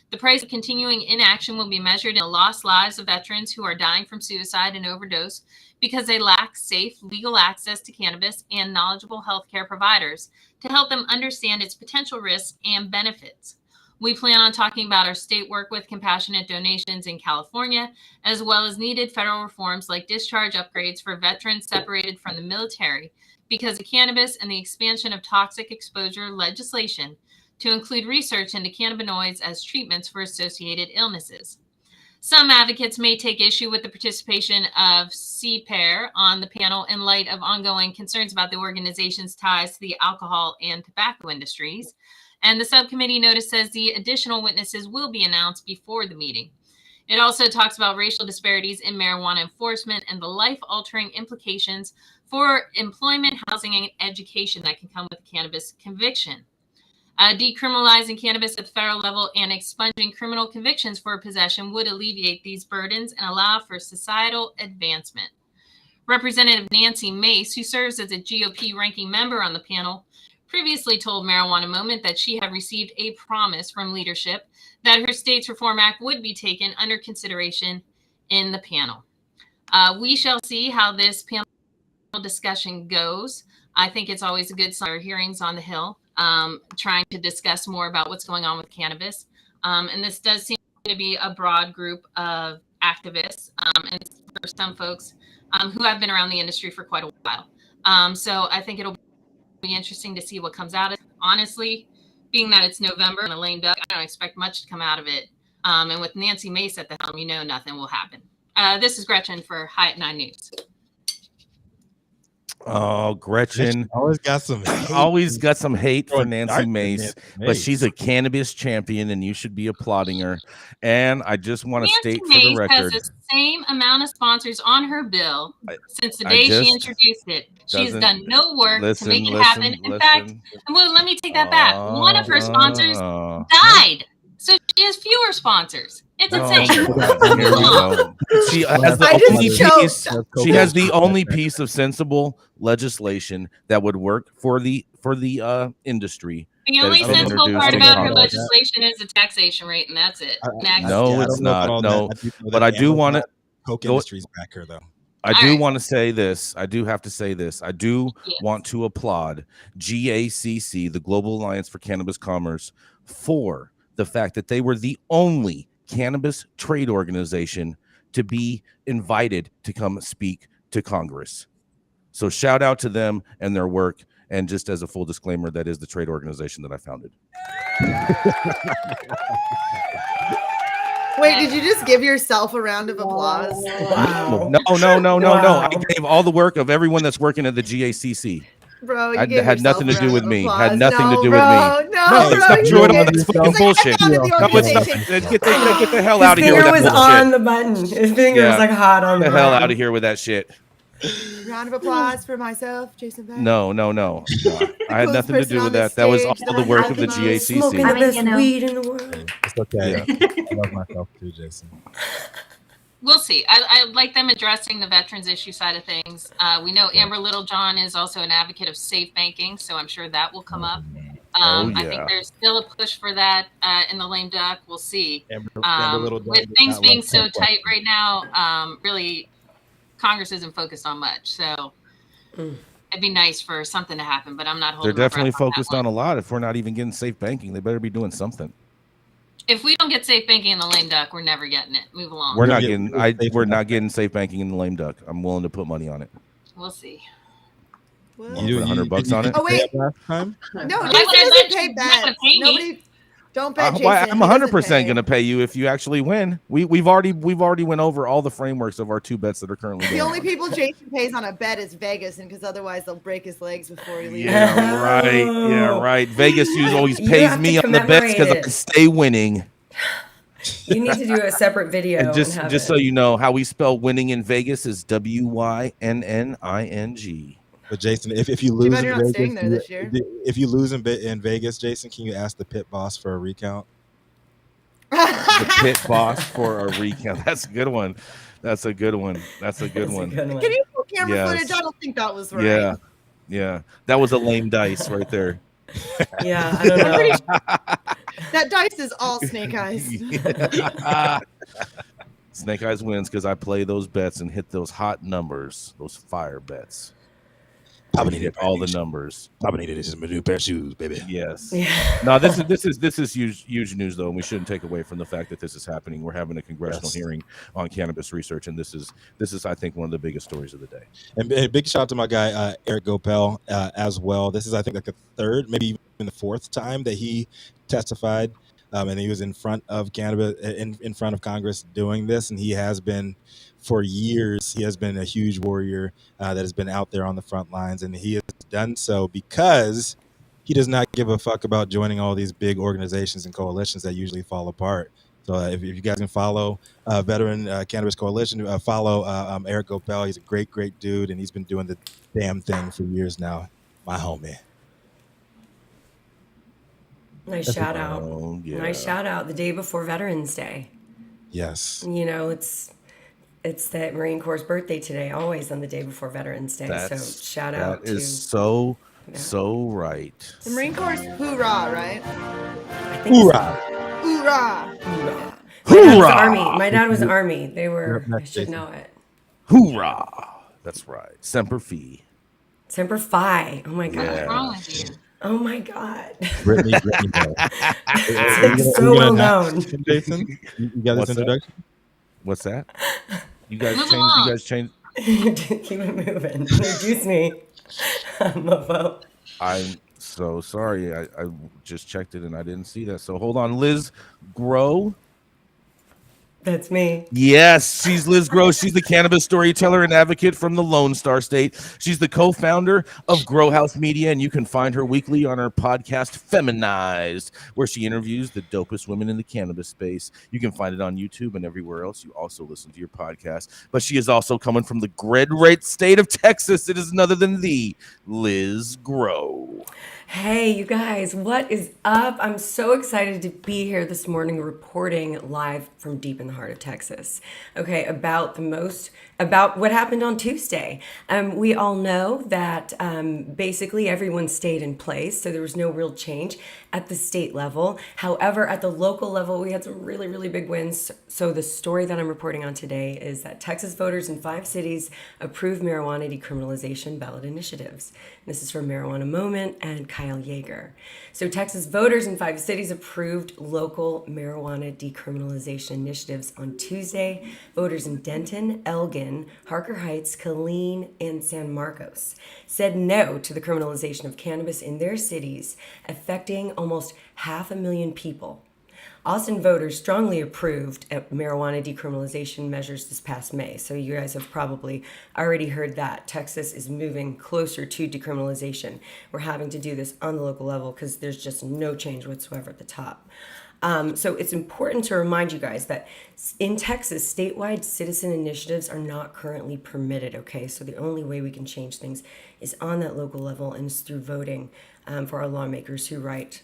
The price of continuing inaction will be measured in the lost lives of veterans who are dying from suicide and overdose because they lack safe, legal access to cannabis and knowledgeable healthcare providers to help them understand its potential risks and benefits. We plan on talking about our state work with compassionate donations in California, as well as needed federal reforms like discharge upgrades for veterans separated from the military because of cannabis and the expansion of toxic exposure legislation to include research into cannabinoids as treatments for associated illnesses. Some advocates may take issue with the participation of CPAIR on the panel in light of ongoing concerns about the organization's ties to the alcohol and tobacco industries. And the subcommittee notice says the additional witnesses will be announced before the meeting. It also talks about racial disparities in marijuana enforcement and the life-altering implications for employment, housing, and education that can come with a cannabis conviction. Decriminalizing cannabis at the federal level and expunging criminal convictions for possession would alleviate these burdens and allow for societal advancement. Representative Nancy Mace, who serves as a GOP ranking member on the panel, previously told Marijuana Moment that she had received a promise from leadership that her state's Reform Act would be taken under consideration in the panel. We shall see how this panel discussion goes. I think it's always a good sign for hearings on the Hill, trying to discuss more about what's going on with cannabis. And this does seem to be a broad group of activists and for some folks who have been around the industry for quite a while. So I think it'll be interesting to see what comes out of it. Honestly, being that it's November and a lame duck, I don't expect much to come out of it. And with Nancy Mace at the helm, nothing will happen. This is Gretchen for High at 9 News. Oh, Gretchen always got some hate for Nancy Mace, but she's a cannabis champion and you should be applauding her. And I just want to state for the record, has the same amount of sponsors on her bill since the day she introduced it. She's done no work to make it happen. In fact, well, let me take that back. One of her sponsors died. So she has fewer sponsors. It's insane. Here we go. She has the only piece of sensible legislation that would work for the industry. The only sensible part about her legislation is the taxation rate, and that's it. No, it's not. No, but I do want to. Coke Industries back her though. I do want to say this. I do have to say this. I do want to applaud GACC, the Global Alliance for Cannabis Commerce, for the fact that they were the only cannabis trade organization to be invited to come speak to Congress. So shout out to them and their work. And just as a full disclaimer, that is the trade organization that I founded. Wait, did you just give yourself a round of applause? Wow. No. I gave all the work of everyone that's working at the GACC. Bro, you had nothing to do with me. Had nothing to do with me. No, it's not true at all. That's fucking bullshit. No, it's not. Get the hell out of here with that bullshit. His finger was on the button. His finger was like hot on the button. Get the hell out of here with that shit. Round of applause for myself, Jason Beck. No. I had nothing to do with that. That was all the work of the GACC. Smoking the best weed in the world. It's okay. I love myself too, Jason. We'll see. I like them addressing the veterans issue side of things. We know Amber Littlejohn is also an advocate of safe banking, so I'm sure that will come up. I think there's still a push for that in the lame duck. We'll see. With things being so tight right now, really, Congress isn't focused on much. So it'd be nice for something to happen, but I'm not holding. They're definitely focused on a lot. If we're not even getting safe banking, they better be doing something. If we don't get safe banking in the lame duck, we're never getting it. Move along. We're not getting safe banking in the lame duck. I'm willing to put money on it. We'll see. You put $100 on it? Oh wait, last time? No, Jason doesn't pay bets. Nobody, don't bet Jason. I'm 100% going to pay you if you actually win. We've already went over all the frameworks of our two bets that are currently. The only people Jason pays on a bet is Vegas, and because otherwise they'll break his legs before he leaves. Yeah, right. Vegas always pays me on the bets because I stay winning. You need to do a separate video. And just so you know, how we spell winning in Vegas is WYNNING. But Jason, if you lose in Vegas, if you lose in Vegas, Jason, can you ask the pit boss for a recount? The pit boss for a recount. That's a good one. That's a good one. Can you pull camera footage? I don't think that was right. Yeah. That was a lame dice right there. Yeah, I don't know. That dice is all snake eyes. Snake Eyes wins because I play those bets and hit those hot numbers, those fire bets. Papa I needed hit all the numbers. Papa needed his new pair of shoes, baby. Yes. Yeah. No, this is huge news though, and we shouldn't take away from the fact that this is happening. We're having a congressional hearing on cannabis research, and this is I think one of the biggest stories of the day. And big shout out to my guy Eric Gopel as well. This is I think like the third, maybe even the fourth time that he testified, and he was in front of cannabis in front of Congress doing this, and he has been for years. He has been a huge warrior that has been out there on the front lines, and he has done so because he does not give a fuck about joining all these big organizations and coalitions that usually fall apart. So if you guys can follow Veteran Cannabis Coalition, follow Eric Gopel. He's a great dude, and he's been doing the damn thing for years now. My homie. Nice shout out. Oh, yeah. Nice shout out the day before Veterans Day. Yes. You know, it's that Marine Corps' birthday today, always on the day before Veterans Day. So shout out to... That is so right. The Marine Corps, hoorah, right? I think Hoorah! Hoorah! Hoorah! Hoorah! My dad was Army. They were... I should know it. Hoorah! That's right. Semper Fi. Semper Fi. Oh my God. Yeah. What's wrong with you? Oh my God. Brittany. It's so well known. Jason, you got this introduction? What's that? You guys Move changed. along. You guys changed. Keep it moving. Introduce me. Mofo. I'm so sorry. I just checked it and I didn't see that. So hold on, Liz Grow. That's me. Yes, she's Liz Grow. She's the cannabis storyteller and advocate from the Lone Star State. She's the co-founder of Grow House Media, and you can find her weekly on her podcast, Feminized, where she interviews the dopest women in the cannabis space. You can find it on YouTube and everywhere else you also listen to your podcast. But she is also coming from the great state of Texas. It is none other than the Liz Grow. Hey, you guys, what is up? I'm so excited to be here this morning reporting live from deep in the heart of Texas. Okay, about what happened on Tuesday. We all know that basically everyone stayed in place, so there was no real change at the state level. However, at the local level, we had some really, really big wins. So the story that I'm reporting on today is that Texas voters in 5 cities approved marijuana decriminalization ballot initiatives. This is from Marijuana Moment and Kyle Yeager. So Texas voters in 5 cities approved local marijuana decriminalization initiatives on Tuesday. Voters in Denton, Elgin, Harker Heights, Killeen, and San Marcos said no to the criminalization of cannabis in their cities, affecting almost 500,000 people. Austin voters strongly approved marijuana decriminalization measures this past May. So you guys have probably already heard that. Texas is moving closer to decriminalization. We're having to do this on the local level because there's just no change whatsoever at the top. So it's important to remind you guys that in Texas, statewide citizen initiatives are not currently permitted, okay? So the only way we can change things is on that local level and is through voting for our lawmakers who write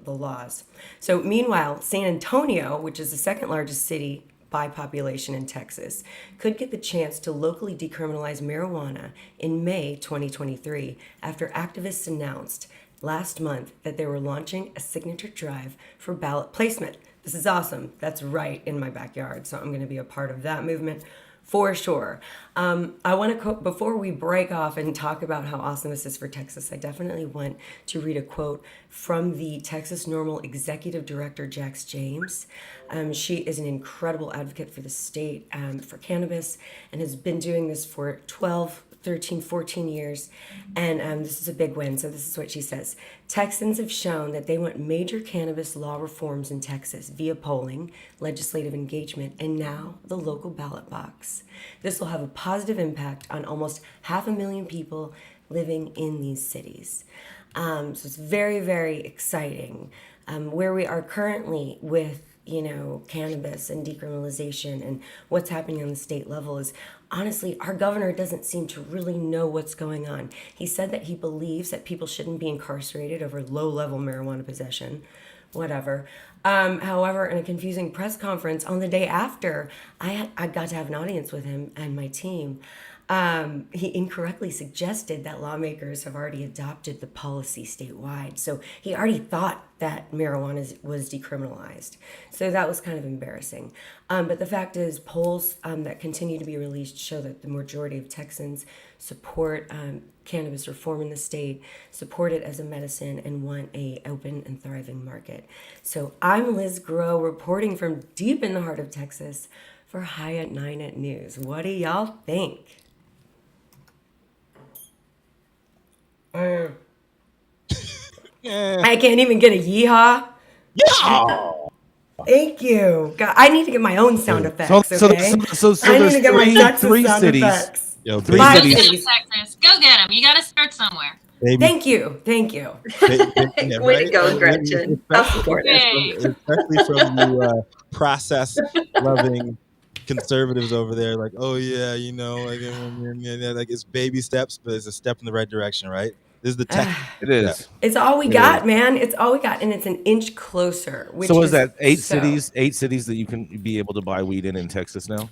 the laws. So meanwhile, San Antonio, which is the second largest city by population in Texas, could get the chance to locally decriminalize marijuana in May 2023 after activists announced last month that they were launching a signature drive for ballot placement. This is awesome. That's right in my backyard. So I'm going to be a part of that movement for sure. I want to, before we break off and talk about how awesome this is for Texas, I definitely want to read a quote from the Texas Normal Executive Director, Jax James. She is an incredible advocate for the state, for cannabis, and has been doing this for 13, 14 years, and this is a big win. So this is what she says. Texans have shown that they want major cannabis law reforms in Texas via polling, legislative engagement, and now the local ballot box. This will have a positive impact on almost 500,000 people living in these cities. So it's very, very exciting. Where we are currently with cannabis and decriminalization and what's happening on the state level is, honestly, our governor doesn't seem to really know what's going on. He said that he believes that people shouldn't be incarcerated over low-level marijuana possession, whatever. However, in a confusing press conference on the day after, I got to have an audience with him and my team. He incorrectly suggested that lawmakers have already adopted the policy statewide. So he already thought that marijuana was decriminalized. So that was kind of embarrassing. But the fact is, polls that continue to be released show that the majority of Texans support cannabis reform in the state, support it as a medicine, and want a open and thriving market. So I'm Liz Groh reporting from deep in the heart of Texas for High at 9 at News. What do y'all think? I can't even get a yeehaw. Yeah. Thank you. God, I need to get my own sound effects. So Okay, there's I need to get my Texas three sound cities. effects. Yo, Three Go cities. get cities. them, Texas. Go get them. You got to start somewhere. baby, Thank you. yeah, Way to go, Gretchen. I'll support it. Yay. Especially from you process loving conservatives over there, like, oh yeah, you know, like it's baby steps, but it's a step in the right direction, right? This is the tech. It is. It's all we It got, is. man. It's all we got, and it's an inch closer. Which So is that eight so- cities? 8 cities that you can be able to buy weed in Texas now?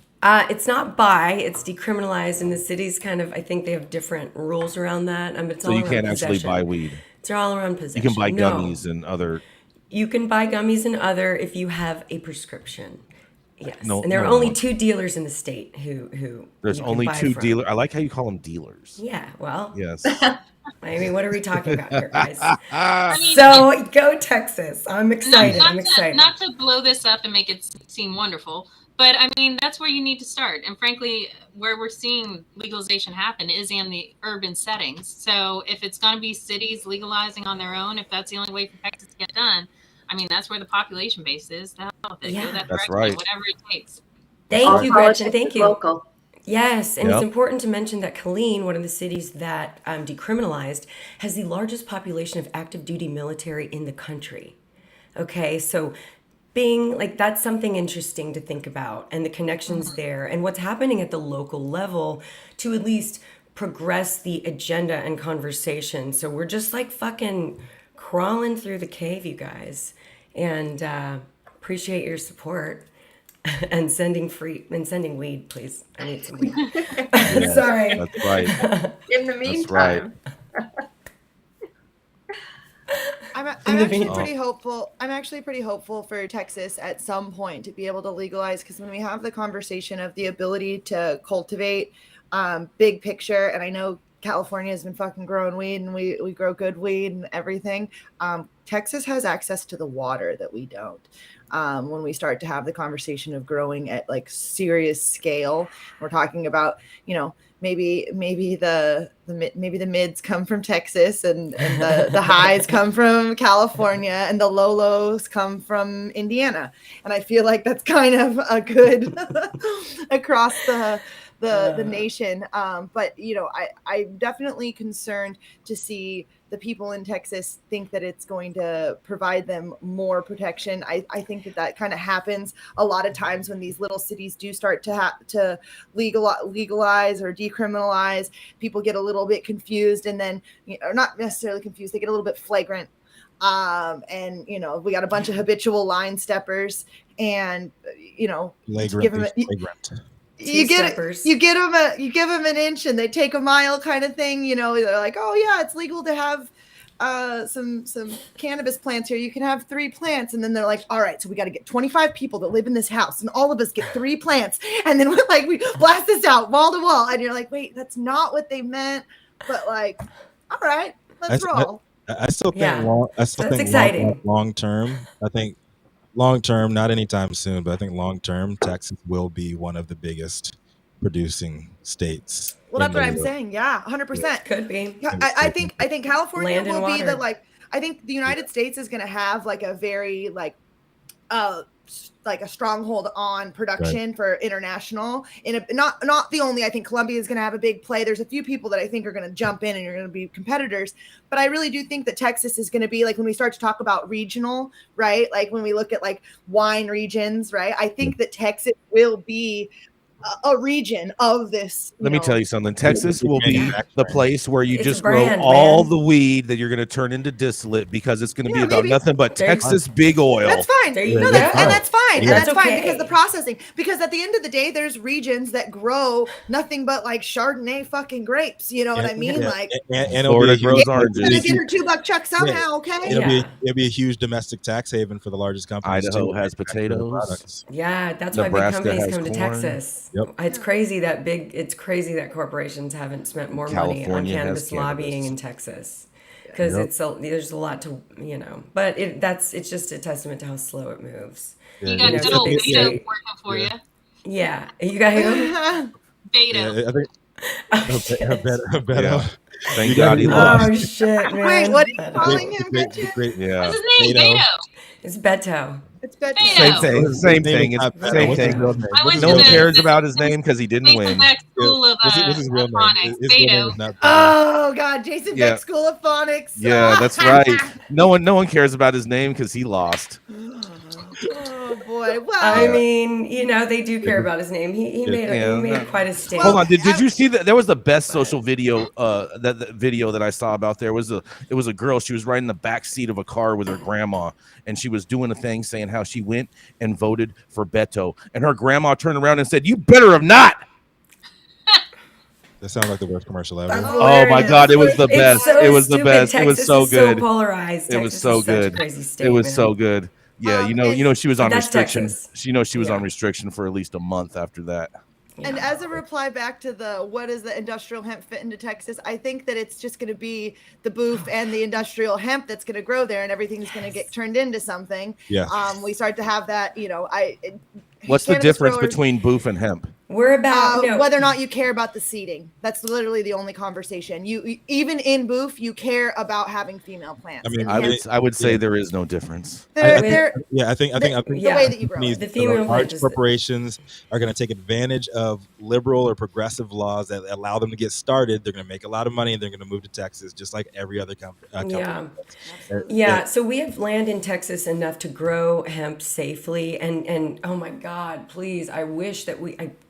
It's not buy; it's decriminalized, and the cities kind of. I think they have different rules around that. It's So all you around can't actually possession. buy weed. It's all around possession. You can buy No. gummies and other. You can buy gummies and other if you have a prescription. Yes, No, and there are no. only 2 dealers in the state who. There's you can only buy 2 from. dealers. I like how you call them dealers. Yeah, well, Yes. I mean, what are we talking about here, guys? I mean, So go Texas! I'm excited. I'm excited. Not to blow this up and make it seem wonderful, but I mean, that's where you need to start. And frankly, where we're seeing legalization happen is in the urban settings. So if it's going to be cities legalizing on their own, if that's the only way for Texas to get done, I mean, that's where the population base is. The hell with it. Yeah. Go that That's direction, right. whatever it takes. Thank All you, Gretchen. politics Thank is you. Local. Yes, and Yep. it's important to mention that Killeen, one of the cities that decriminalized, has the largest population of active duty military in the country. Okay, so being like that's something interesting to think about, and the connections there, and what's happening at the local level to at least progress the agenda and conversation. So we're just like fucking crawling through the cave, you guys, and appreciate your support. And sending weed, please. I need some weed. Yes, Sorry. That's right. In the right. meantime, I'm In the actually meantime. pretty hopeful. I'm actually pretty hopeful for Texas at some point to be able to legalize, because when we have the conversation of the ability to cultivate big picture, and I know California has been fucking growing weed, and we grow good weed and everything. Texas has access to the water that we don't. When we start to have the conversation of growing at like serious scale, we're talking about, you know, maybe the mids come from Texas, and the highs come from California, and the lows come from Indiana. And I feel like that's kind of a good across the nation. But you know, I'm definitely concerned to see the people in Texas think that it's going to provide them more protection. I think that kind of happens a lot of times when these little cities do start to legalize or decriminalize. People get a little bit confused, and then, you know, not necessarily confused, they get a little bit flagrant. And you know, we got a bunch of habitual line steppers, and you know, Flagrant. you give them an inch and they take a mile kind of thing. You know, they're like, oh yeah, it's legal to have some cannabis plants here. You can have 3 plants. And then they're like, all right, so we got to get 25 people that live in this house, and all of us get 3 plants. And then we blast this out wall to wall. And you're like, wait, that's not what they meant. But like, all right, let's roll. I still think That's exciting. long term. I think long term, not anytime soon, but I think long term, Texas will be one of the biggest producing states. Well, that's what I'm saying. Yeah, 100%. Could be. I think California Land and will be water. I think the United States is going to have like a very like a stronghold on production for international. Not the only. I think Colombia is going to have a big play. There's a few people that I think are going to jump in and are going to be competitors. But I really do think that Texas is going to be like, when we start to talk about regional, right? Like when we look at like wine regions, right? I think that Texas will be a region of this. Let me tell you something. Texas will be Yeah. the place where you It's just a brand, grow all man. the weed that you're going to turn into distillate because it's going to be about maybe. nothing but There- Texas big oil. That's fine. There you No, go. that's and that's fine. Yeah. And that's That's fine okay. because the processing. Because at the end of the day, there's regions that grow nothing but like Chardonnay fucking grapes. You know what I mean? Yeah. Like and it'll Florida be a grows huge, oranges. gonna get her $2 check somehow. Okay. it'll Yeah. be a huge domestic tax haven for the largest companies. Idaho too, has manufacturing their potatoes. products. Yeah, that's why big Nebraska companies has come to corn. Texas. Yep. It's crazy that corporations haven't spent more money on California has cannabis lobbying cannabis. in Texas. Because Yep. there's a lot to, but it's just a testament to how slow it moves. You Yeah, got know, good it's a old big Beto state. working for you. Yeah, you got who? Beto. I think Oh shit! Beto. Yeah. Thank You God got he it. lost. Oh shit, man! Wait, what are you Beto. calling him? Gretchen? Yeah. What's his name? Beto. Beto. It's Beto. It's Beto. Same Beto. thing. His Same name thing. is not It's Beto. same What's his thing. real name? I What's went his No to one real name? cares about his name because he didn't Jason win. Beck School of What's his real name? Phonics. His real name Beto. is not Beto. Oh God, Jason Yeah. Beck School of Phonics. Yeah, that's right. No one cares about his name because he lost. Oh boy. Well, I mean, they do care about his name. He Yeah, made quite a stink. Hold on. Did you see that? There was the best social video. That the video that I saw about there was it was a girl. She was riding the back seat of a car with her grandma, and she was doing a thing saying how she went and voted for Beto, and her grandma turned around and said, "You better have not." That sounds like the worst commercial ever. Oh my God! It was the It's best. so It was the stupid. best. It was Texas so is so good. polarized. It was Texas so is such a good. crazy state, It was man. so good. Yeah, and- she was on That's restriction. Texas. She was on Yeah. restriction for at least a month after that. And as a reply back to the what does the industrial hemp fit into Texas, I think that it's just going to be the boof and the industrial hemp that's going to grow there, and everything's going to get turned into something. Yeah. We start to have that. What's the cannabis difference growers- between boof and hemp? We're about whether or not you care about the seeding. That's literally the only conversation. You even in boof, you care about having female plants. I mean, In the I hemp. would say there is no difference. They're- I they're- I think the yeah. way that you grow companies, it. The female large plant is the- corporations are going to take advantage of liberal or progressive laws that allow them to get started. They're going to make a lot of money and they're going to move to Texas, just like every other company. Yeah, so we have land in Texas enough to grow hemp safely, and oh my God, please, I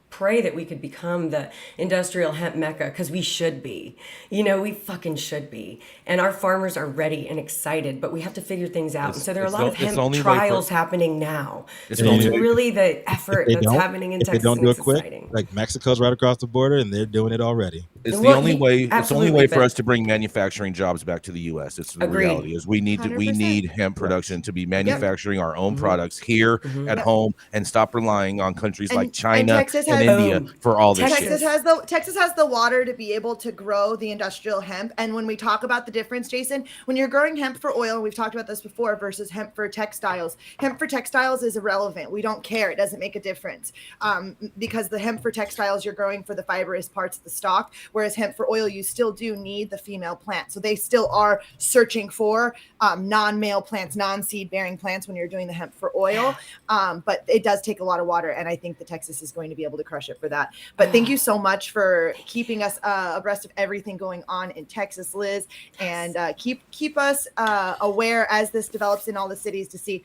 pray that we could become the industrial hemp mecca, because we should be. We fucking should be. And our farmers are ready and excited, but we have to figure things out. And so there are a lot of hemp trials happening now. It's So it's only- really the effort that's happening in If Texas, they don't and do it's it quick, exciting. like Mexico's right across the border and they're doing it already. It's the Well, only way. It's the only absolutely, way for but- us to bring manufacturing jobs back to the U.S. It's the Agreed. reality is we need 100%. hemp production to be manufacturing our own Mm-hmm. products here at home and stop relying on countries like And China Texas and has- India for all this Texas shit. Texas has the water to be able to grow the industrial hemp. And when we talk about the difference, Jason, when you're growing hemp for oil, and we've talked about this before, versus hemp for textiles, hemp for textiles is irrelevant. We don't care. It doesn't make a difference because the hemp for textiles you're growing for the fibrous parts of the stalk, whereas hemp for oil, you still do need the female plant. So they still are searching for non-male plants, non-seed bearing plants when you're doing the hemp for oil. But it does take a lot of water. And I think that Texas is going to be able to crush it for that. But thank you so much for keeping us abreast of everything going on in Texas, Liz, and keep us aware as this develops in all the cities to see,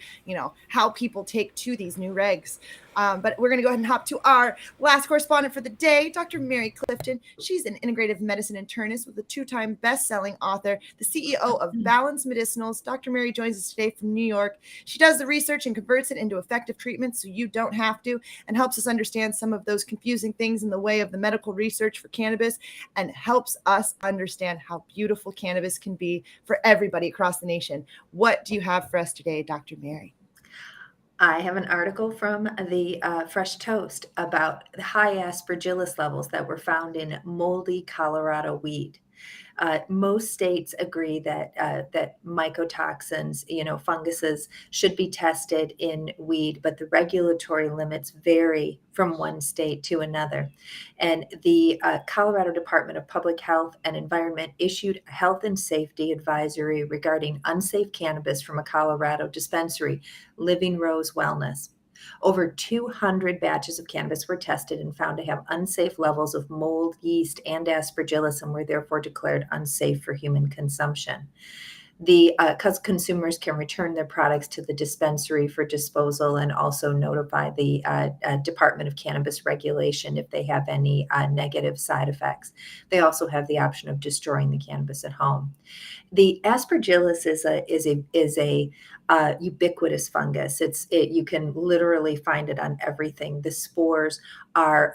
how people take to these new regs. But we're going to go ahead and hop to our last correspondent for the day, Dr. Mary Clifton. She's an integrative medicine internist with a 2-time best-selling author, the CEO of Balance Medicinals. Dr. Mary joins us today from New York. She does the research and converts it into effective treatments so you don't have to, and helps us understand some of those confusing things in the way of the medical research for cannabis, and helps us understand how beautiful cannabis can be for everybody across the nation. What do you have for us today, Dr. Mary? I have an article from the Fresh Toast about the high aspergillus levels that were found in moldy Colorado weed. Most states agree that that mycotoxins, funguses, should be tested in weed, but the regulatory limits vary from one state to another. And the Colorado Department of Public Health and Environment issued a health and safety advisory regarding unsafe cannabis from a Colorado dispensary, Living Rose Wellness. Over 200 batches of cannabis were tested and found to have unsafe levels of mold, yeast, and aspergillus, and were therefore declared unsafe for human consumption. because consumers can return their products to the dispensary for disposal and also notify the Department of Cannabis Regulation if they have any negative side effects. They also have the option of destroying the cannabis at home. The aspergillus is a ubiquitous fungus. You can literally find it on everything. The spores are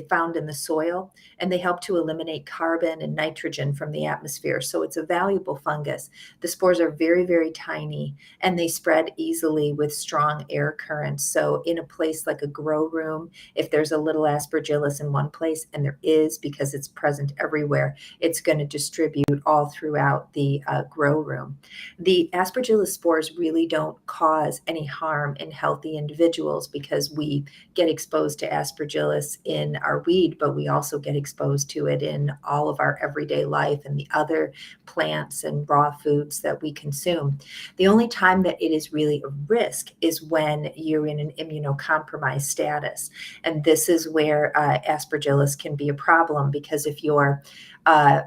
found in the soil, and they help to eliminate carbon and nitrogen from the atmosphere. So it's a valuable fungus. The spores are very, very tiny, and they spread easily with strong air currents. So in a place like a grow room, if there's a little aspergillus in one place, and there is because it's present everywhere, it's going to distribute all throughout the grow room. The aspergillus spores really don't cause any harm in healthy individuals because we get exposed to aspergillus in our weed, but we also get exposed to it in all of our everyday life and the other plants and raw foods that we consume. The only time that it is really a risk is when you're in an immunocompromised status. And this is where aspergillus can be a problem, because if you're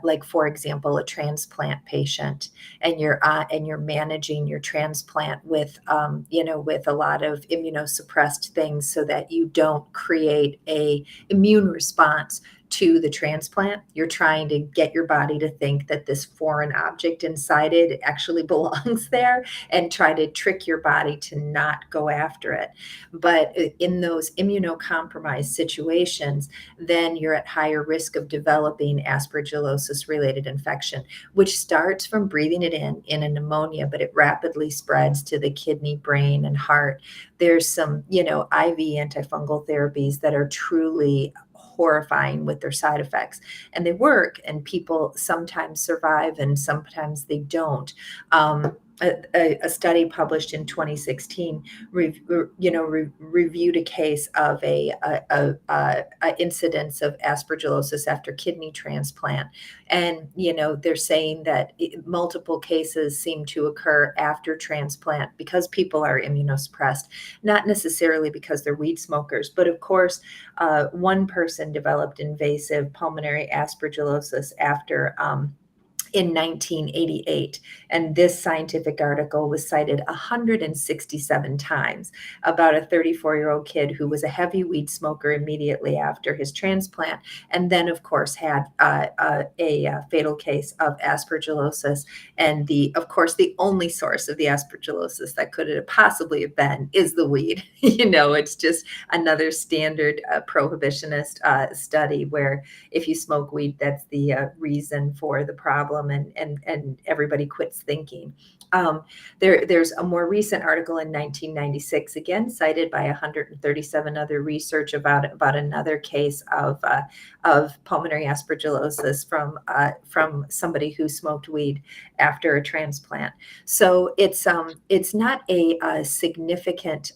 like, for example, a transplant patient, and you're managing your transplant with with a lot of immunosuppressed things so that you don't create a immune response to the transplant. You're trying to get your body to think that this foreign object inside it actually belongs there, and try to trick your body to not go after it. But in those immunocompromised situations, then you're at higher risk of developing aspergillosis related infection, which starts from breathing it in a pneumonia, but it rapidly spreads to the kidney, brain, and heart. There's some, IV antifungal therapies that are truly horrifying with their side effects, and they work, and people sometimes survive and sometimes they don't. A study published in 2016 reviewed a case of a incidence of aspergillosis after kidney transplant, and they're saying that multiple cases seem to occur after transplant because people are immunosuppressed, not necessarily because they're weed smokers, but of course one person developed invasive pulmonary aspergillosis after in 1988. And this scientific article was cited 167 times about a 34-year-old kid who was a heavy weed smoker immediately after his transplant, and then, of course, had a fatal case of aspergillosis. And of course, the only source of the aspergillosis that could have possibly have been is the weed. It's just another standard prohibitionist study where if you smoke weed, that's the reason for the problem. And everybody quits thinking. There's a more recent article in 1996, again cited by 137 other research about another case of pulmonary aspergillosis from somebody who smoked weed after a transplant. So it's not a significant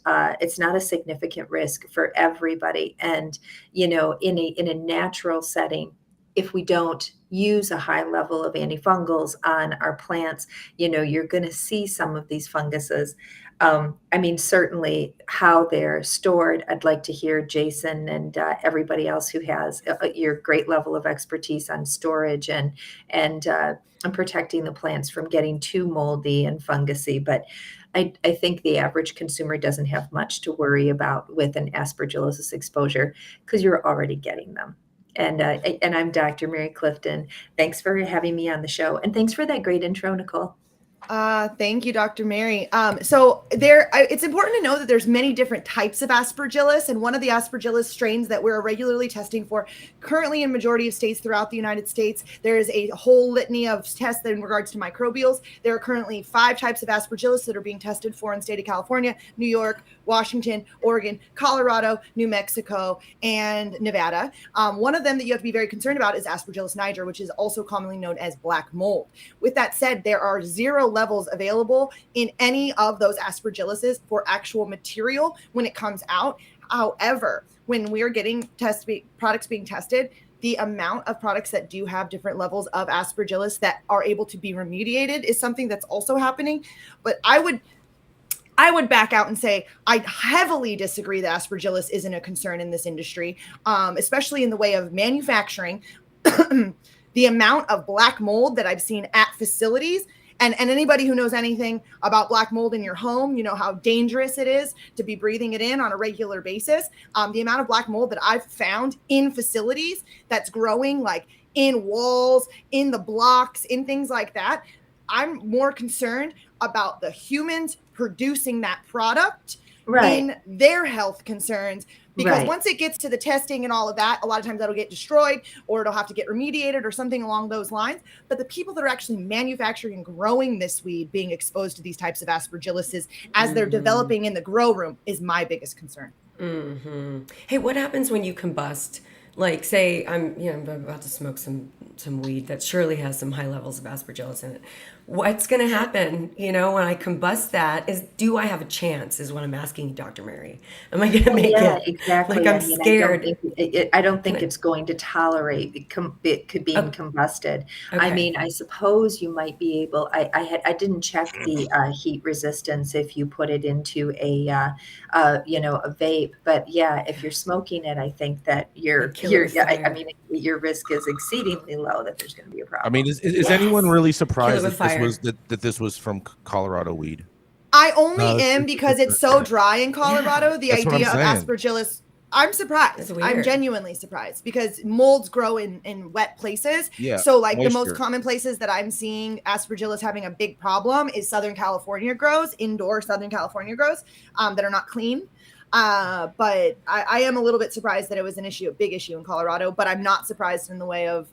risk for everybody. And in a natural setting, if we don't use a high level of antifungals on our plants, you're going to see some of these funguses. Certainly how they're stored. I'd like to hear Jason and everybody else who has your great level of expertise on storage and protecting the plants from getting too moldy and fungusy. But I think the average consumer doesn't have much to worry about with an aspergillosis exposure because you're already getting them. And I'm Dr. Mary Clifton. Thanks for having me on the show. And thanks for that great intro, Nicole. Thank you, Dr. Mary. So it's important to know that there's many different types of aspergillus, and one of the aspergillus strains that we're regularly testing for currently in majority of states throughout the United States, there is a whole litany of tests in regards to microbials. There are currently 5 types of aspergillus that are being tested for in the state of California, New York, Washington, Oregon, Colorado, New Mexico, and Nevada. One of them that you have to be very concerned about is Aspergillus niger, which is also commonly known as black mold. With that said, there are 0 levels available in any of those aspergilluses for actual material when it comes out. However, when we're getting products being tested, the amount of products that do have different levels of aspergillus that are able to be remediated is something that's also happening. But I would back out and say I heavily disagree that aspergillus isn't a concern in this industry, especially in the way of manufacturing. The amount of black mold that I've seen at facilities And anybody who knows anything about black mold in your home, you know how dangerous it is to be breathing it in on a regular basis. The amount of black mold that I've found in facilities that's growing, like in walls, in the blocks, in things like that, I'm more concerned about the humans producing that product in their health concerns, because once it gets to the testing and all of that, a lot of times that'll get destroyed or it'll have to get remediated or something along those lines. But the people that are actually manufacturing and growing this weed being exposed to these types of aspergilluses as they're developing in the grow room is my biggest concern. Hey, what happens when you combust? Like, say I'm about to smoke some weed that surely has some high levels of aspergillus in it. What's going to happen, when I combust that? Do I have a chance? Is what I'm asking you, Dr. Mary. Am I going to make it? Exactly. Like, I'm scared. I don't think it's going to tolerate it being combusted. Okay. I mean, I suppose you might be able. I didn't check the heat resistance if you put it into a vape, but yeah, if you're smoking it, I think that your risk is exceedingly low that there's going to be a problem. I mean, is anyone really surprised that this was from Colorado weed? I only am because it's so dry in Colorado. The idea of aspergillus, I'm surprised. I'm genuinely surprised because molds grow in wet places. Yeah. So like moisture. The most common places that I'm seeing aspergillus having a big problem is Southern California grows, indoor Southern California grows that are not clean. But I am a little bit surprised that it was a big issue in Colorado, but I'm not surprised in the way of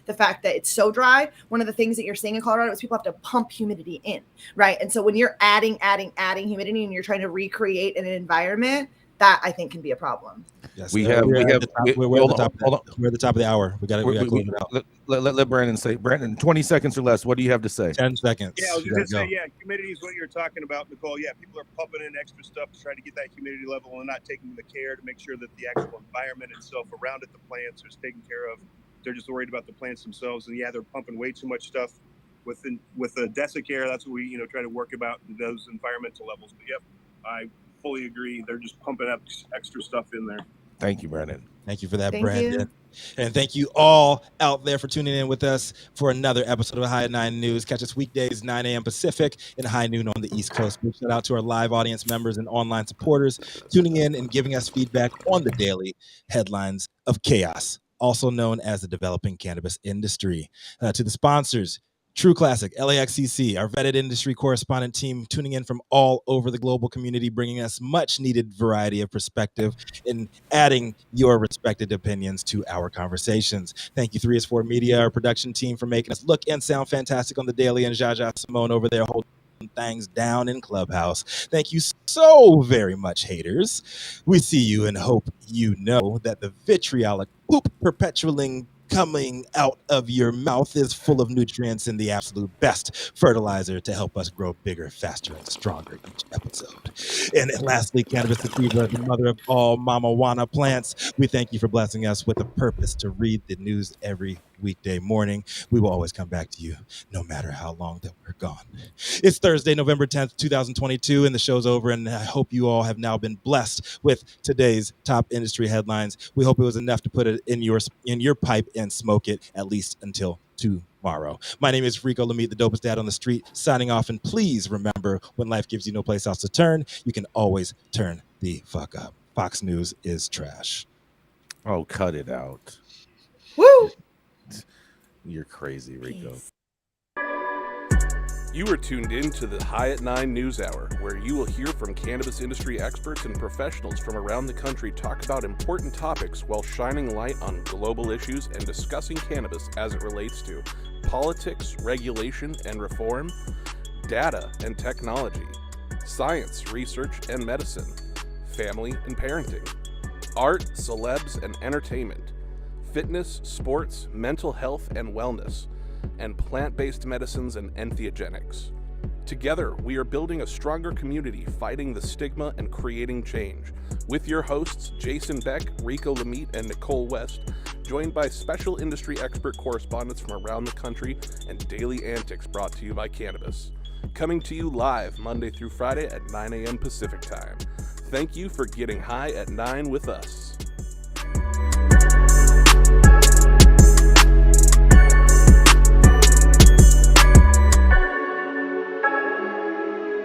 the fact that it's so dry. One of the things that you're seeing in Colorado is people have to pump humidity in, right? And so when you're adding humidity and you're trying to recreate an environment, that I think can be a problem. Yes, we're at the top of the hour. We got to close it out. Let Brandon say. Brandon, 20 seconds or less. What do you have to say? 10 seconds. Yeah, I was going to say, humidity is what you're talking about, Nicole. Yeah, people are pumping in extra stuff to try to get that humidity level and not taking the care to make sure that the actual environment itself around it, the plants, is taken care of. They're just worried about the plants themselves, and they're pumping way too much stuff with the Desicare. That's what we try to work about those environmental levels. But yep, I fully agree. They're just pumping up extra stuff in there. Thank you, Brandon. Thank you for that, Brandon. And thank you all out there for tuning in with us for another episode of High at 9 News. Catch us weekdays, 9 a.m. Pacific and high noon on the East Coast. Big shout out to our live audience members and online supporters tuning in and giving us feedback on the daily headlines of chaos, also known as the developing cannabis industry. To the sponsors, True Classic, LAXCC, our vetted industry correspondent team tuning in from all over the global community, bringing us much needed variety of perspective and adding your respected opinions to our conversations. Thank you, 3S4 Media, our production team, for making us look and sound fantastic on the daily, and Jaja Simone over there holding things down in Clubhouse. Thank you so very much, haters. We see you and hope you know that the vitriolic poop perpetuating coming out of your mouth is full of nutrients and the absolute best fertilizer to help us grow bigger, faster, and stronger each episode. And lastly, Cannabis Sativa, the mother of all mamajuana plants, we thank you for blessing us with a purpose to read the news every weekday morning. We will always come back to you no matter how long that we're gone. It's Thursday, November 10th, 2022, and the show's over, and I hope you all have now been blessed with today's top industry headlines. We hope it was enough to put it in your pipe and smoke it at least until tomorrow. My name is Rico Lamitte, the dopest dad on the street, signing off, and please remember, when life gives you no place else to turn, you can always turn the fuck up. Fox News is trash. Oh, cut it out. Woo! You're crazy, Rico. You are tuned in to the High at 9 News Hour, where you will hear from cannabis industry experts and professionals from around the country talk about important topics while shining light on global issues and discussing cannabis as it relates to politics, regulation and reform, data and technology, science, research and medicine, family and parenting, art, celebs and entertainment, fitness, sports, mental health and wellness, and plant-based medicines and enthogenics. Together, we are building a stronger community, fighting the stigma and creating change. With your hosts, Jason Beck, Rico Lamitte, and Nicole West, joined by special industry expert correspondents from around the country and daily antics brought to you by Cannabis. Coming to you live Monday through Friday at 9 a.m. Pacific Time. Thank you for getting high at 9 with us.